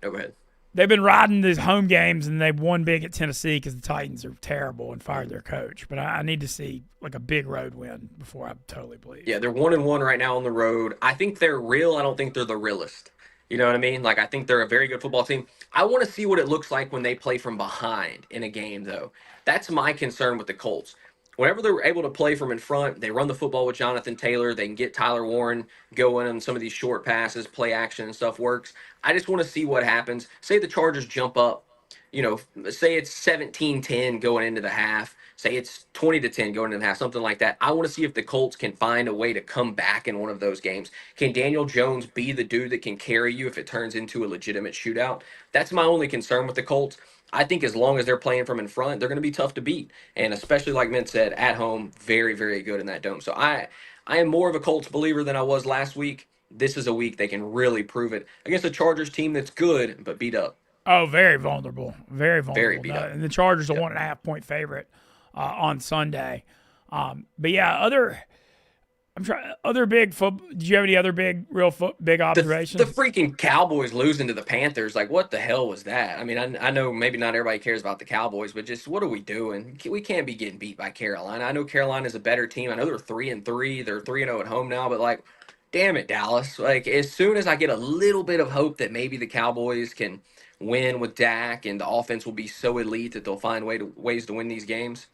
Oh, go ahead. They've been riding these home games, and they've won big at Tennessee because the Titans are terrible and fired their coach. But I need to see like a big road win before I totally believe. Yeah, they're 1-1 right now on the road. I think they're real. I don't think they're the realest. You know what I mean? Like, I think they're a very good football team. I want to see what it looks like when they play from behind in a game, though. That's my concern with the Colts. Whenever they're able to play from in front, they run the football with Jonathan Taylor. They can get Tyler Warren going on some of these short passes, play action and stuff works. I just want to see what happens. Say the Chargers jump up, say it's 17-10 going into the half. Say it's 20-10 going into the half, something like that. I want to see if the Colts can find a way to come back in one of those games. Can Daniel Jones be the dude that can carry you if it turns into a legitimate shootout? That's my only concern with the Colts. I think as long as they're playing from in front, they're going to be tough to beat. And especially, like Mint said, at home, very, very good in that dome. So I am more of a Colts believer than I was last week. This is a week they can really prove it against a Chargers team that's good but beat up. Oh, very vulnerable. Very vulnerable. Very beat up. And the Chargers are 1.5 point favorite on Sunday. But yeah, other big football. Did you have any other big observations? The freaking Cowboys losing to the Panthers, like what the hell was that? I mean, I know maybe not everybody cares about the Cowboys, but just what are we doing? We can't be getting beat by Carolina. I know Carolina's a better team. I know they're 3-3. They're 3-0 at home now, but like, damn it, Dallas. Like, as soon as I get a little bit of hope that maybe the Cowboys can win with Dak and the offense will be so elite that they'll find ways to win these games,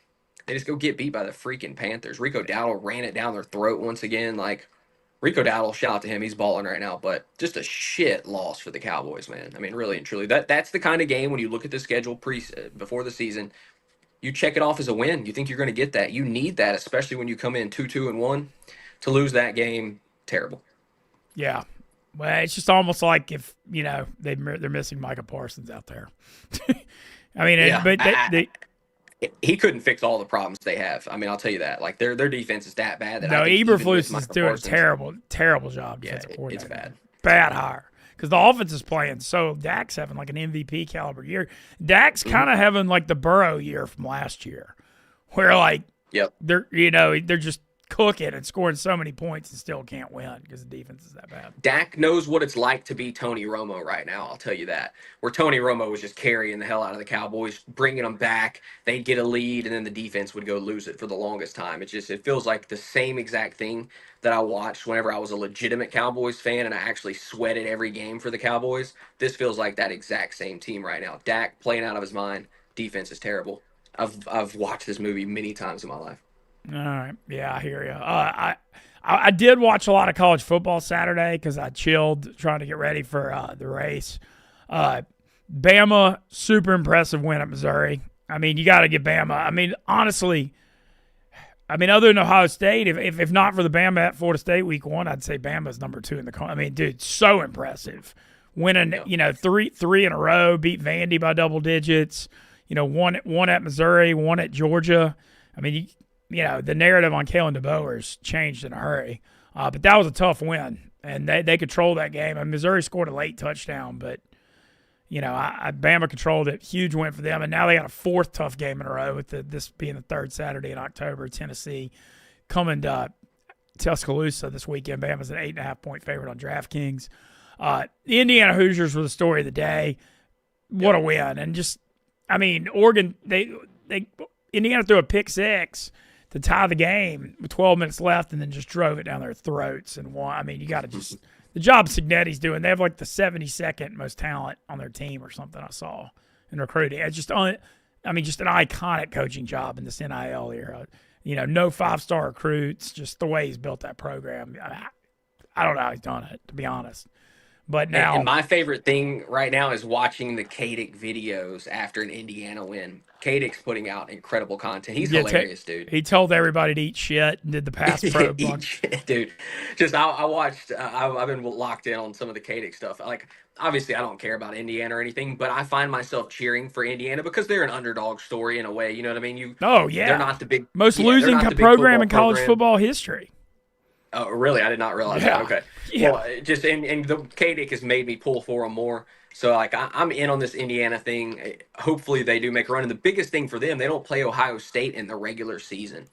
they just go get beat by the freaking Panthers. Rico Dowdle ran it down their throat once again. Like, Rico Dowdle, shout out to him. He's balling right now. But just a shit loss for the Cowboys, man. I mean, really and truly. That's the kind of game when you look at the schedule before the season, you check it off as a win. You think you're going to get that. You need that, especially when you come in 2-2-1. To lose that game, terrible. Yeah. Well, it's just almost like if, they're missing Micah Parsons out there. I mean, Yeah. but they he couldn't fix all the problems they have. I mean, I'll tell you that. Like, their defense is that bad. That no, I think even with Eberflus is Micah doing Parsons, terrible job. Yeah, Defensive coordinator. it's bad. Bad hire. Because the offense is playing so Dak's having like an MVP caliber year. Dak's kind of having like the Burrow year from last year, where like Yep. they're just cooking and scoring so many points and still can't win because the defense is that bad. Dak knows what it's like to be Tony Romo right now. I'll tell you that. Where Tony Romo was just carrying the hell out of the Cowboys, bringing them back. They'd get a lead, and then the defense would go lose it for the longest time. It feels like the same exact thing that I watched whenever I was a legitimate Cowboys fan and I actually sweated every game for the Cowboys. This feels like that exact same team right now. Dak playing out of his mind. Defense is terrible. I've watched this movie many times in my life. All right. Yeah, I hear you. I did watch a lot of college football Saturday because I chilled trying to get ready for the race. Bama, super impressive win at Missouri. I mean, you got to give Bama. I mean, honestly, other than Ohio State, if not for the Bama at Florida State week 1, I'd say Bama's number 2 in the country. I mean, dude, so impressive. Winning, 3 in a row, beat Vandy by double digits. one at Missouri, one at Georgia. I mean, the narrative on Kalen DeBoer has changed in a hurry. But that was a tough win, and they controlled that game. And Missouri scored a late touchdown, but Bama controlled it. Huge win for them, and now they got a fourth tough game in a row with this being the third Saturday in October. Tennessee coming to Tuscaloosa this weekend. Bama's an 8.5-point favorite on DraftKings. The Indiana Hoosiers were the story of the day. What a win! And Oregon, Indiana threw a pick six to tie the game with 12 minutes left, and then just drove it down their throats and won. I mean, you got to just the job Signetti's doing. They have like the 72nd most talent on their team or something. I saw in recruiting. It's just an iconic coaching job in this NIL era. No 5-star recruits, just the way he's built that program. I don't know how he's done it, to be honest. But now, and my favorite thing right now is watching the Kadick videos after an Indiana win. Kadick's putting out incredible content. He's hilarious, dude. He told everybody to eat shit and did the pass pro bunch. Dude. Just I watched. I've been locked in on some of the Kadick stuff. Like, obviously, I don't care about Indiana or anything, but I find myself cheering for Indiana because they're an underdog story in a way. You know what I mean? They're not the big most losing program in college football history. Oh, really? I did not realize that. Okay. Yeah. Well, just and the Kadick has made me pull for them more. So, I'm in on this Indiana thing. Hopefully, they do make a run. And the biggest thing for them, they don't play Ohio State in the regular season.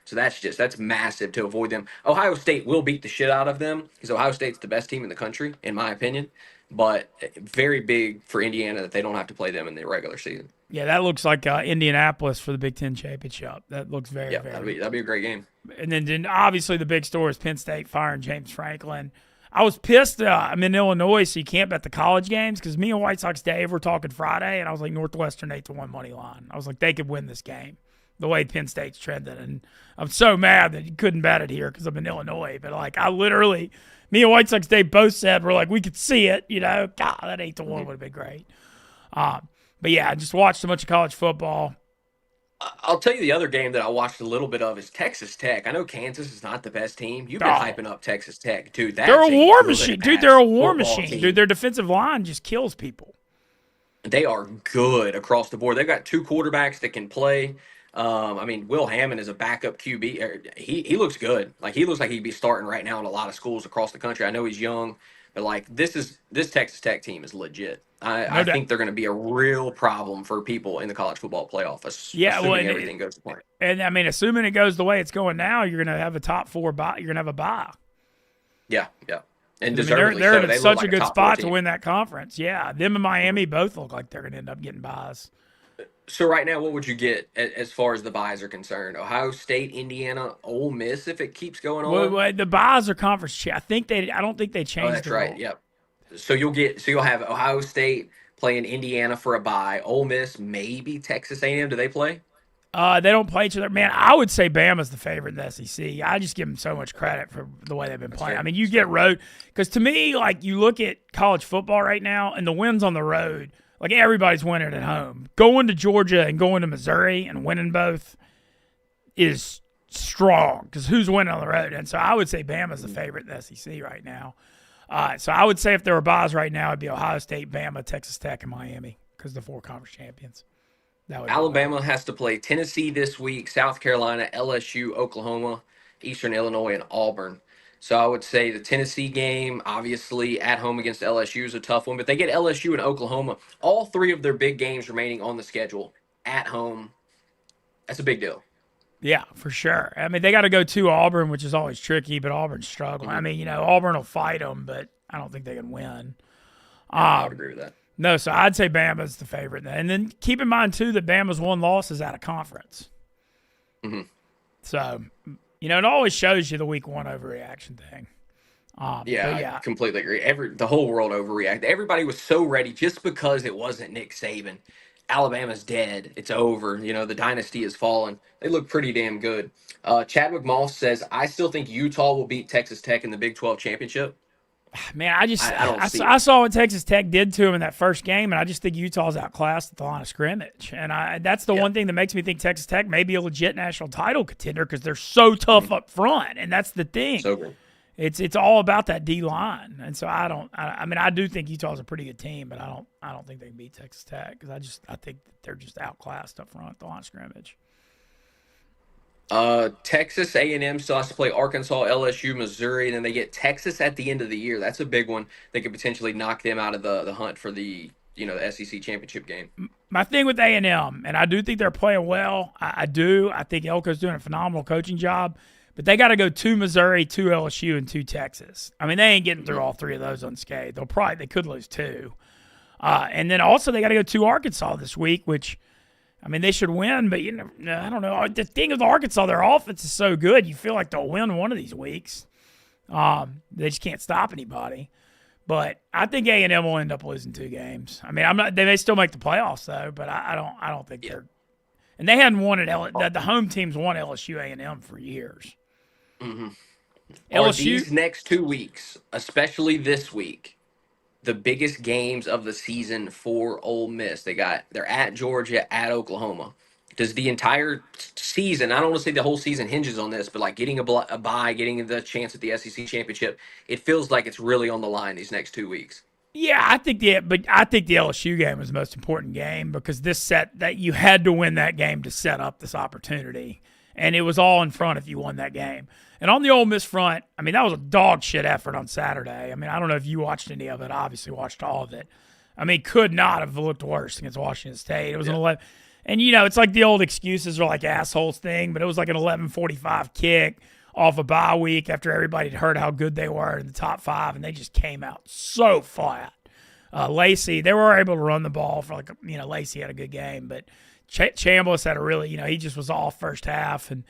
So that's massive to avoid them. Ohio State will beat the shit out of them because Ohio State's the best team in the country, in my opinion. But very big for Indiana that they don't have to play them in the regular season. Yeah, that looks like Indianapolis for the Big Ten championship. That looks very, very. That'd be a great game. And then obviously the big story is Penn State firing James Franklin. I was pissed. I'm in Illinois, so you can't bet the college games because me and White Sox Dave were talking Friday, and I was like Northwestern 8-1 money line. I was like they could win this game the way Penn State's trending, and I'm so mad that you couldn't bet it here because I'm in Illinois. But me and White Sox Dave both said we're like we could see it. God, that 8-1 would have been great. But yeah, I just watched a bunch of college football. I'll tell you the other game that I watched a little bit of is Texas Tech. I know Kansas is not the best team. You've been hyping up Texas Tech, dude. They're a war machine, dude. They're a war machine, dude. Their defensive line just kills people. They are good across the board. They've got two quarterbacks that can play. Will Hammond is a backup QB. He looks good. Like he looks like he'd be starting right now in a lot of schools across the country. I know he's young, but this Texas Tech team is legit. I think they're going to be a real problem for people in the college football playoff. Assuming everything goes to plan. And assuming it goes the way it's going now, you're going to have a top 4 bye. You're going to have a bye. Yeah. And they're in such a good spot to win that conference. Yeah, them and Miami both look like they're going to end up getting buys. So right now, what would you get as far as the buys are concerned? Ohio State, Indiana, Ole Miss, if it keeps going on. Well, the buys are conference. I don't think they changed. Oh, that's right. Yep. So you'll have Ohio State playing Indiana for a bye. Ole Miss, maybe Texas A&M. Do they play? They don't play each other. Man, I would say Bama's the favorite in the SEC. I just give them so much credit for the way they've been playing. Fair. You get road because to me, you look at college football right now, and the wins on the road. Everybody's winning at home. Going to Georgia and going to Missouri and winning both is strong because who's winning on the road? And so I would say Bama's the favorite in the SEC right now. So I would say if there were buys right now, it'd be Ohio State, Bama, Texas Tech, and Miami because the 4 conference champions. Alabama has to play Tennessee this week, South Carolina, LSU, Oklahoma, Eastern Illinois, and Auburn. So I would say the Tennessee game, obviously at home against LSU is a tough one, but they get LSU and Oklahoma. All 3 of their big games remaining on the schedule at home. That's a big deal. Yeah, for sure. They got to go to Auburn, which is always tricky, but Auburn's struggling. Auburn will fight them, but I don't think they can win. I would agree with that. No, so I'd say Bama's the favorite. And then keep in mind, too, that Bama's one loss is out of conference. Mm-hmm. So, it always shows you the week 1 overreaction thing. I completely agree. The whole world overreacted. Everybody was so ready just because it wasn't Nick Saban. Alabama's dead. It's over. The dynasty has fallen. They look pretty damn good. Chadwick Moss says, I still think Utah will beat Texas Tech in the Big 12 championship. Man, I saw what Texas Tech did to him in that first game, and I just think Utah's outclassed at the line of scrimmage. And that's the one thing that makes me think Texas Tech may be a legit national title contender because they're so tough up front. And that's the thing. So good. it's all about that D line, and so I mean, I do think Utah's a pretty good team, but I don't think they can beat Texas Tech because I think that they're just outclassed up front the line scrimmage. Texas A&M still has to play Arkansas, LSU, Missouri, and then they get Texas at the end of the year. That's a big one. They could potentially knock them out of the hunt for the the SEC championship game. My thing with A&M, and I do think they're playing well. I do. I think Elko's doing a phenomenal coaching job. But they got to go to Missouri, to LSU, and to Texas. I mean, they ain't getting through all three of those unscathed. They could lose two. And then also they got to go to Arkansas this week, which, I mean, they should win. But, I don't know. The thing with Arkansas, their offense is so good, you feel like they'll win one of these weeks. They just can't stop anybody. But I think A&M will end up losing two games. I mean, they may still make the playoffs, though, but I don't think they're – and they hadn't won the home teams won LSU A&M for years. Mm-hmm. LSU, Are these next 2 weeks, especially this week, the biggest games of the season for Ole Miss? They're at Georgia, at Oklahoma. Does the entire season, I don't want to say the whole season hinges on this, but like getting a bye, getting the chance at the SEC championship, it feels like it's really on the line these next 2 weeks. Yeah, I think the LSU game was the most important game because that you had to win that game to set up this opportunity, and it was all in front if you won that game. And on the Ole Miss front, I mean, that was a dog shit effort on Saturday. I mean, I don't know if you watched any of it. Obviously, watched all of it. I mean, could not have looked worse against Washington State. It was an 11, and it's like the old excuses are like assholes thing, but it was like an 11:45 kick off a bye week after everybody had heard how good they were in the top five, and they just came out so flat. Lacey, they were able to run the ball for Lacey had a good game, but Chambliss had a really, he just was off first half. And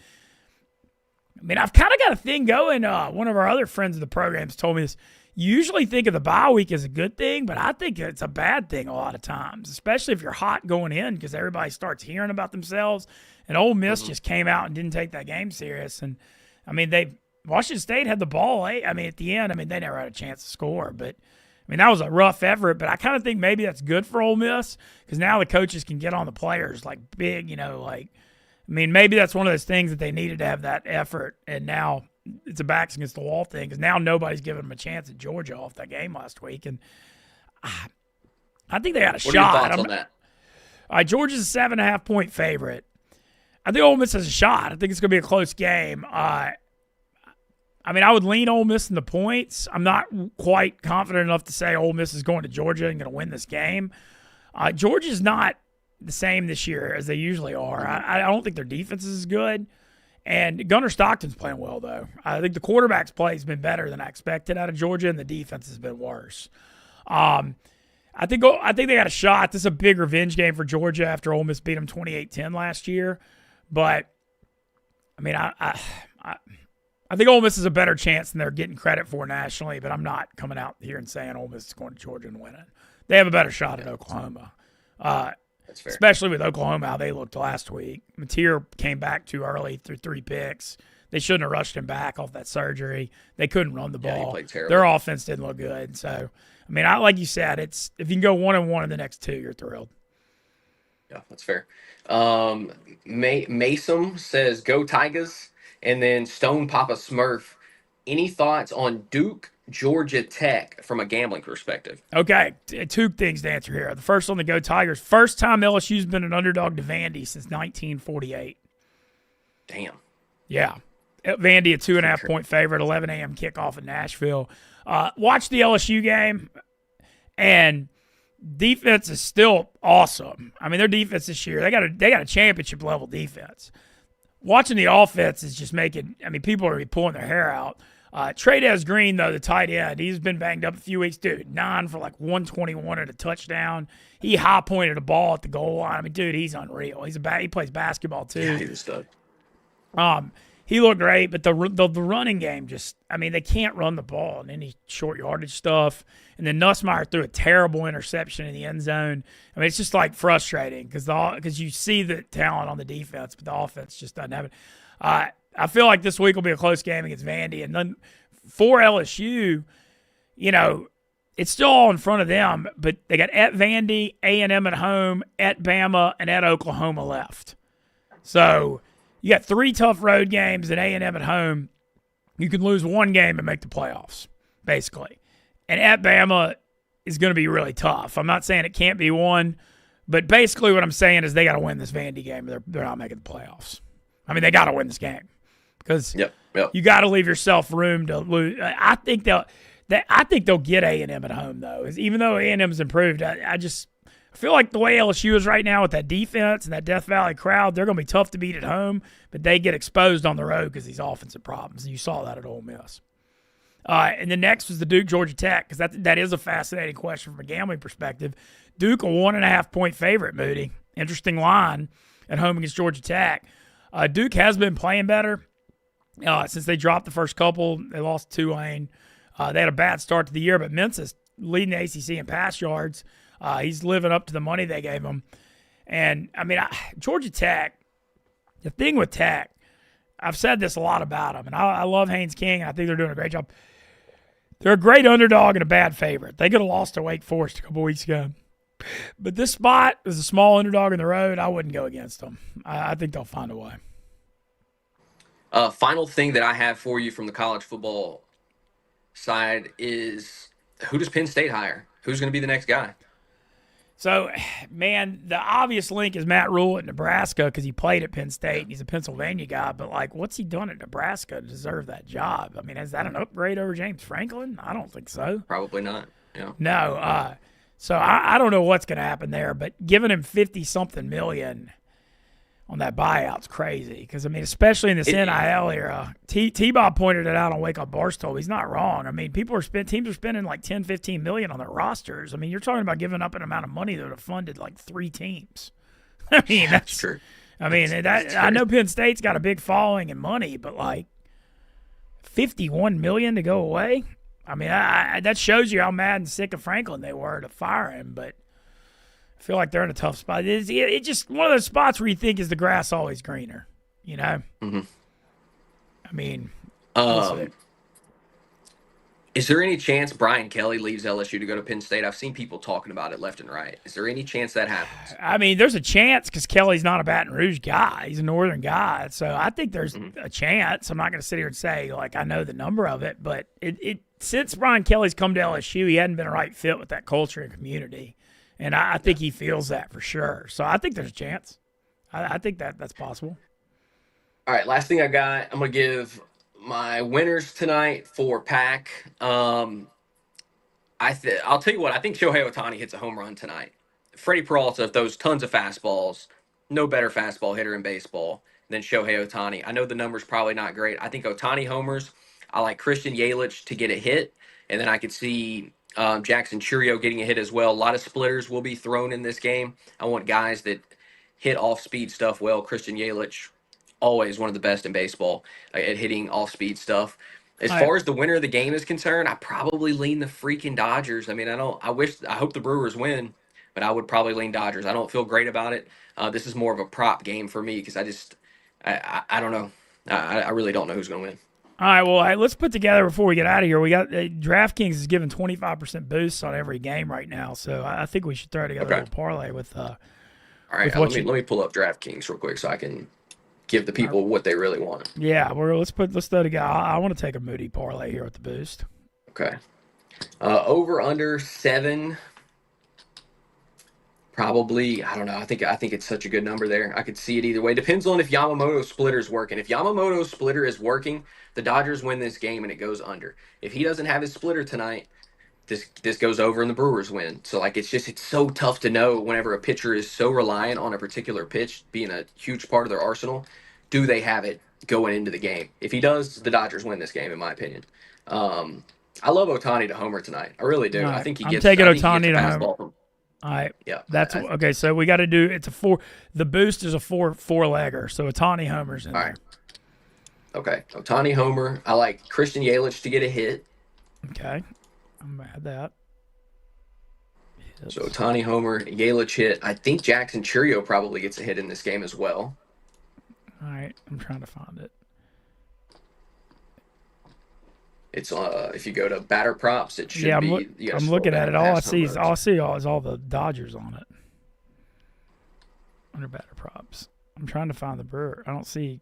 I mean, I've kind of got a thing going. One of our other friends of the programs told me this. You usually think of the bye week as a good thing, but I think it's a bad thing a lot of times, especially if you're hot going in because everybody starts hearing about themselves. And Ole Miss just came out and didn't take that game serious. And I mean, Washington State had the ball. I mean, at the end, they never had a chance to score, but I mean, that was a rough effort, but I kind of think maybe that's good for Ole Miss because now the coaches can get on the players like big, maybe that's one of those things that they needed to have that effort, and now it's a backs against the wall thing because now nobody's giving them a chance at Georgia off that game last week, and I think they got a shot. What are your thoughts on that? Georgia's a 7.5-point favorite. I think Ole Miss has a shot. I think it's going to be a close game. I mean, I would lean Ole Miss in the points. I'm not quite confident enough to say Ole Miss is going to Georgia and going to win this game. Georgia's not the same this year as they usually are. I don't think their defense is good. And Gunnar Stockton's playing well, though. I think the quarterback's play has been better than I expected out of Georgia, and the defense has been worse. I think they got a shot. This is a big revenge game for Georgia after Ole Miss beat them 28-10 last year. But, I mean, I think Ole Miss is a better chance than they're getting credit for nationally, but I'm not coming out here and saying Ole Miss is going to Georgia and winning. They have a better shot at Oklahoma. That's fair. Especially with Oklahoma, how they looked last week. Mateer came back too early through 3 picks. They shouldn't have rushed him back off that surgery. They couldn't run the ball. Yeah, he played terrible. Their offense didn't look good. So, I mean, like you said, if you can go 1-1 in the next 2, you're thrilled. Yeah, that's fair. Mason says, go Tigers. And then Stone Papa Smurf, any thoughts on Duke, Georgia Tech from a gambling perspective? Okay, 2 things to answer here. The first on the Go Tigers. First time LSU's been an underdog to Vandy since 1948. Damn. Yeah. Vandy, a 2.5-point favorite, 11 a.m. kickoff in Nashville. Watch the LSU game, and defense is still awesome. I mean, their defense this year, they got a championship-level defense. Watching the offense is just making – I mean, people are pulling their hair out. Trey'Dez Green, though, the tight end, he's been banged up a few weeks. Dude, 9 for like 121 at a touchdown. He high-pointed a ball at the goal line. I mean, dude, he's unreal. He plays basketball, too. Yeah, he's a stud. He looked great, but the running game just – I mean, they can't run the ball and any short yardage stuff. And then Nussmeier threw a terrible interception in the end zone. I mean, it's just like frustrating because you see the talent on the defense, but the offense just doesn't have it. I feel like this week will be a close game against Vandy. And then for LSU, it's still all in front of them, but they got at Vandy, A&M at home, at Bama, and at Oklahoma left. So you got 3 tough road games and A&M at home. You can lose one game and make the playoffs, basically. And at Bama is going to be really tough. I'm not saying it can't be won, but basically what I'm saying is they got to win this Vandy game. They're not making the playoffs. I mean, they got to win this game because you got to leave yourself room to lose. I think they'll get A&M at home, though. Even though A&M's improved, I feel like the way LSU is right now with that defense and that Death Valley crowd, they're going to be tough to beat at home, but they get exposed on the road because these offensive problems. And you saw that at Ole Miss. And the next was the Duke-Georgia Tech, because that is a fascinating question from a gambling perspective. Duke, a 1.5-point favorite, Moody. Interesting line at home against Georgia Tech. Duke has been playing better since they dropped the first couple. They lost to Tulane. They had a bad start to the year, but Mintz is leading the ACC in pass yards. He's living up to the money they gave him. And, I mean, Georgia Tech, the thing with Tech, I've said this a lot about them, and I love Haynes King. I think they're doing a great job. They're a great underdog and a bad favorite. They could have lost to Wake Forest a couple weeks ago. But this spot is a small underdog in the road. I wouldn't go against them. I think they'll find a way. Final thing that I have for you from the college football side is, who does Penn State hire? Who's going to be the next guy? So, man, the obvious link is Matt Rule at Nebraska because he played at Penn State and he's a Pennsylvania guy. But, like, what's he done at Nebraska to deserve that job? I mean, is that an upgrade over James Franklin? I don't think so. Probably not. Yeah. No. So I don't know what's going to happen there. But giving him $50-something million on that buyout's crazy. Because, I mean, especially in this NIL era, T-Bob pointed it out on Wake Up Barstool. He's not wrong. I mean, teams are spending like $10, $15 million on their rosters. I mean, you're talking about giving up an amount of money that would have funded like 3 teams. I mean, that's true. I mean, I know Penn State's got a big following and money, but like $51 million to go away? I mean, that shows you how mad and sick of Franklin they were to fire him, but I feel like they're in a tough spot. It's just one of those spots where you think, is the grass always greener, you know? Mm-hmm. I mean, is there any chance Brian Kelly leaves LSU to go to Penn State? I've seen people talking about it left and right. Is there any chance that happens? I mean, there's a chance because Kelly's not a Baton Rouge guy. He's a northern guy. So I think there's a chance. I'm not going to sit here and say, like, I know the number of it, but since Brian Kelly's come to LSU, he hadn't been a right fit with that culture and community. And I think he feels that for sure. So I think there's a chance. I think that's possible. All right, last thing I got, I'm going to give my winners tonight for Pack. I'll tell you what, I think Shohei Ohtani hits a home run tonight. Freddie Peralta throws tons of fastballs. No better fastball hitter in baseball than Shohei Ohtani. I know the number's probably not great. I think Ohtani homers. I like Christian Yelich to get a hit, and then I could see Jackson Churio getting a hit as well. A lot of splitters will be thrown in this game. I want guys that hit off-speed stuff well. Christian Yelich, always one of the best in baseball at hitting off-speed stuff. As far as the winner of the game is concerned, I probably lean the freaking Dodgers. I mean, I hope the Brewers win, but I would probably lean Dodgers. I don't feel great about it. This is more of a prop game for me because I don't know. I really don't know who's going to win. All right, well, let's put together before we get out of here. We got DraftKings is giving 25% boosts on every game right now, so I think we should throw together a little parlay with. All right, let me pull up DraftKings real quick so I can give the people what they really want. Yeah, let's throw together. I want to take a Moody parlay here with the boost. Okay, over under 7. Probably, I don't know. I think it's such a good number there. I could see it either way. Depends on if Yamamoto's splitter is working. If Yamamoto's splitter is working, the Dodgers win this game and it goes under. If he doesn't have his splitter tonight, this goes over and the Brewers win. So like it's so tough to know whenever a pitcher is so reliant on a particular pitch being a huge part of their arsenal. Do they have it going into the game? If he does, the Dodgers win this game, in my opinion. I love Ohtani to homer tonight. I really do. Right. I think he I'm gets. taking I think Ohtani he gets to a homer. fastball. All right. Yeah. That's okay. So we got to do it's a 4. The boost is a 4-legger. So Ohtani homers in there. Okay. Ohtani homer. I like Christian Yelich to get a hit. Okay. I'm gonna add that. So Ohtani homer, Yelich hit. I think Jackson Churio probably gets a hit in this game as well. All right. I'm trying to find it. It's if you go to batter props, it should I'm be. I'm looking at it. All I see is all the Dodgers on it. Under batter props. I'm trying to find the Brewer. I don't see.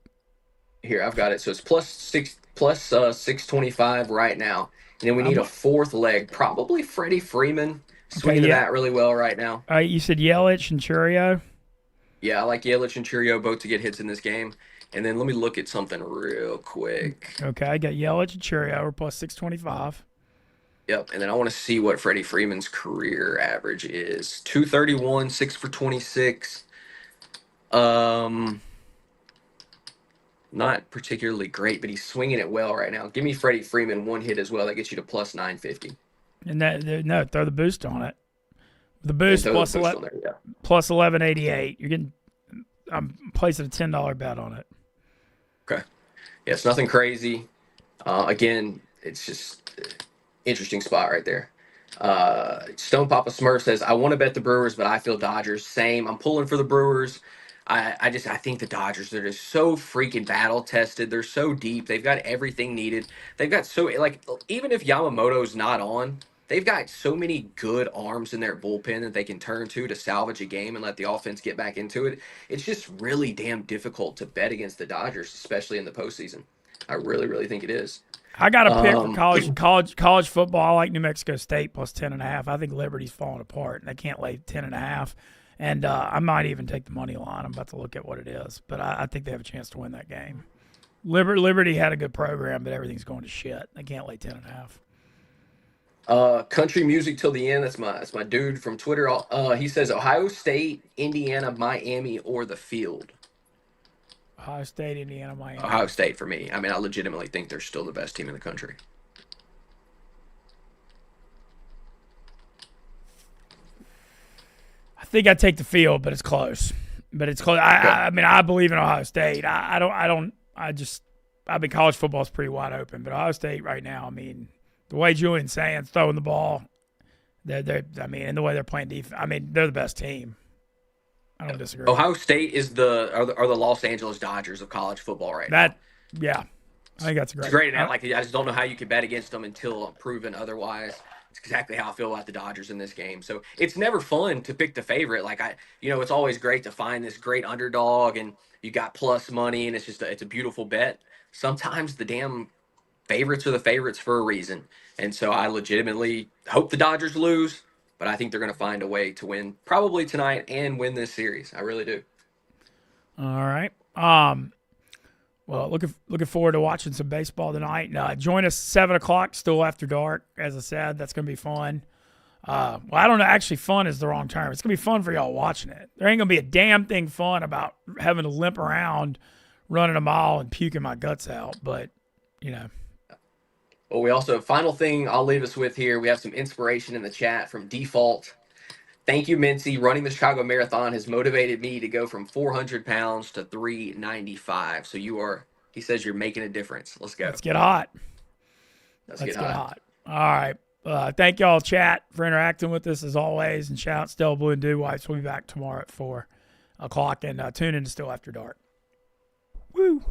Here, I've got it. So it's plus 625 right now. And then we need I'm, a fourth leg. Probably Freddie Freeman okay, swinging the yeah. bat really well right now. You said Yelich and Churio. Yeah, I like Yelich and Churio both to get hits in this game. And then let me look at something real quick. Okay, I got Yelich and Churio. We're plus 625. Yep, and then I want to see what Freddie Freeman's career average is. 231, 6 for 26. Um, Not particularly great, but he's swinging it well right now. Give me Freddie Freeman one hit as well. That gets you to plus 950. And no, throw the boost on it. The And boost throw plus the boost 11, on there, yeah. plus 1188. You're getting. I'm placing a $10 bet on it. Okay. Yeah, it's nothing crazy. Again, it's just interesting spot right there. Stone Papa Smurf says, I want to bet the Brewers, but I feel Dodgers. Same. I'm pulling for the Brewers. I think the Dodgers, they're just so freaking battle tested. They're so deep. They've got everything needed. They've got even if Yamamoto's not on, they've got so many good arms in their bullpen that they can turn to salvage a game and let the offense get back into it. It's just really damn difficult to bet against the Dodgers, especially in the postseason. I really, really think it is. I got a pick for college football. I like New Mexico State plus 10.5. I think Liberty's falling apart, and they can't lay 10.5. And I might even take the money line. I'm about to look at what it is, but I think they have a chance to win that game. Liberty had a good program, but everything's going to shit. They can't lay 10.5. Country music till the end. That's my dude from Twitter. He says Ohio State, Indiana, Miami, or the field. Ohio State, Indiana, Miami. Ohio State for me. I mean, I legitimately think they're still the best team in the country. I think I take the field, but it's close. I mean, I believe in Ohio State. I mean, college football is pretty wide open, but Ohio State right now, I mean, the way Julian Sands throwing the ball, and the way they're playing defense, I mean, they're the best team. I don't disagree. Ohio State are the Los Angeles Dodgers of college football right now. Yeah, I think that's great. It's great. I just don't know how you can bet against them until proven otherwise. It's exactly how I feel about the Dodgers in this game. So it's never fun to pick the favorite. It's always great to find this great underdog and you got plus money and it's a beautiful bet. Sometimes the damn favorites are the favorites for a reason. And so I legitimately hope the Dodgers lose, but I think they're going to find a way to win probably tonight and win this series. I really do. All right. Well, looking forward to watching some baseball tonight. Join us 7 o'clock, still after dark. As I said, that's going to be fun. Well, I don't know. Actually, fun is the wrong term. It's going to be fun for y'all watching it. There ain't going to be a damn thing fun about having to limp around, running a mile, and puking my guts out. But, Well, we also, final thing I'll leave us with here, we have some inspiration in the chat from Default. Thank you, Mintzy. Running the Chicago Marathon has motivated me to go from 400 pounds to 395. So he says you're making a difference. Let's go. Let's get hot. Let's get hot. All right. Thank y'all, chat, for interacting with us as always. And shout out Stella Blue and Dew Wipes. We'll be back tomorrow at 4 o'clock. And tune in to Still After Dark. Woo.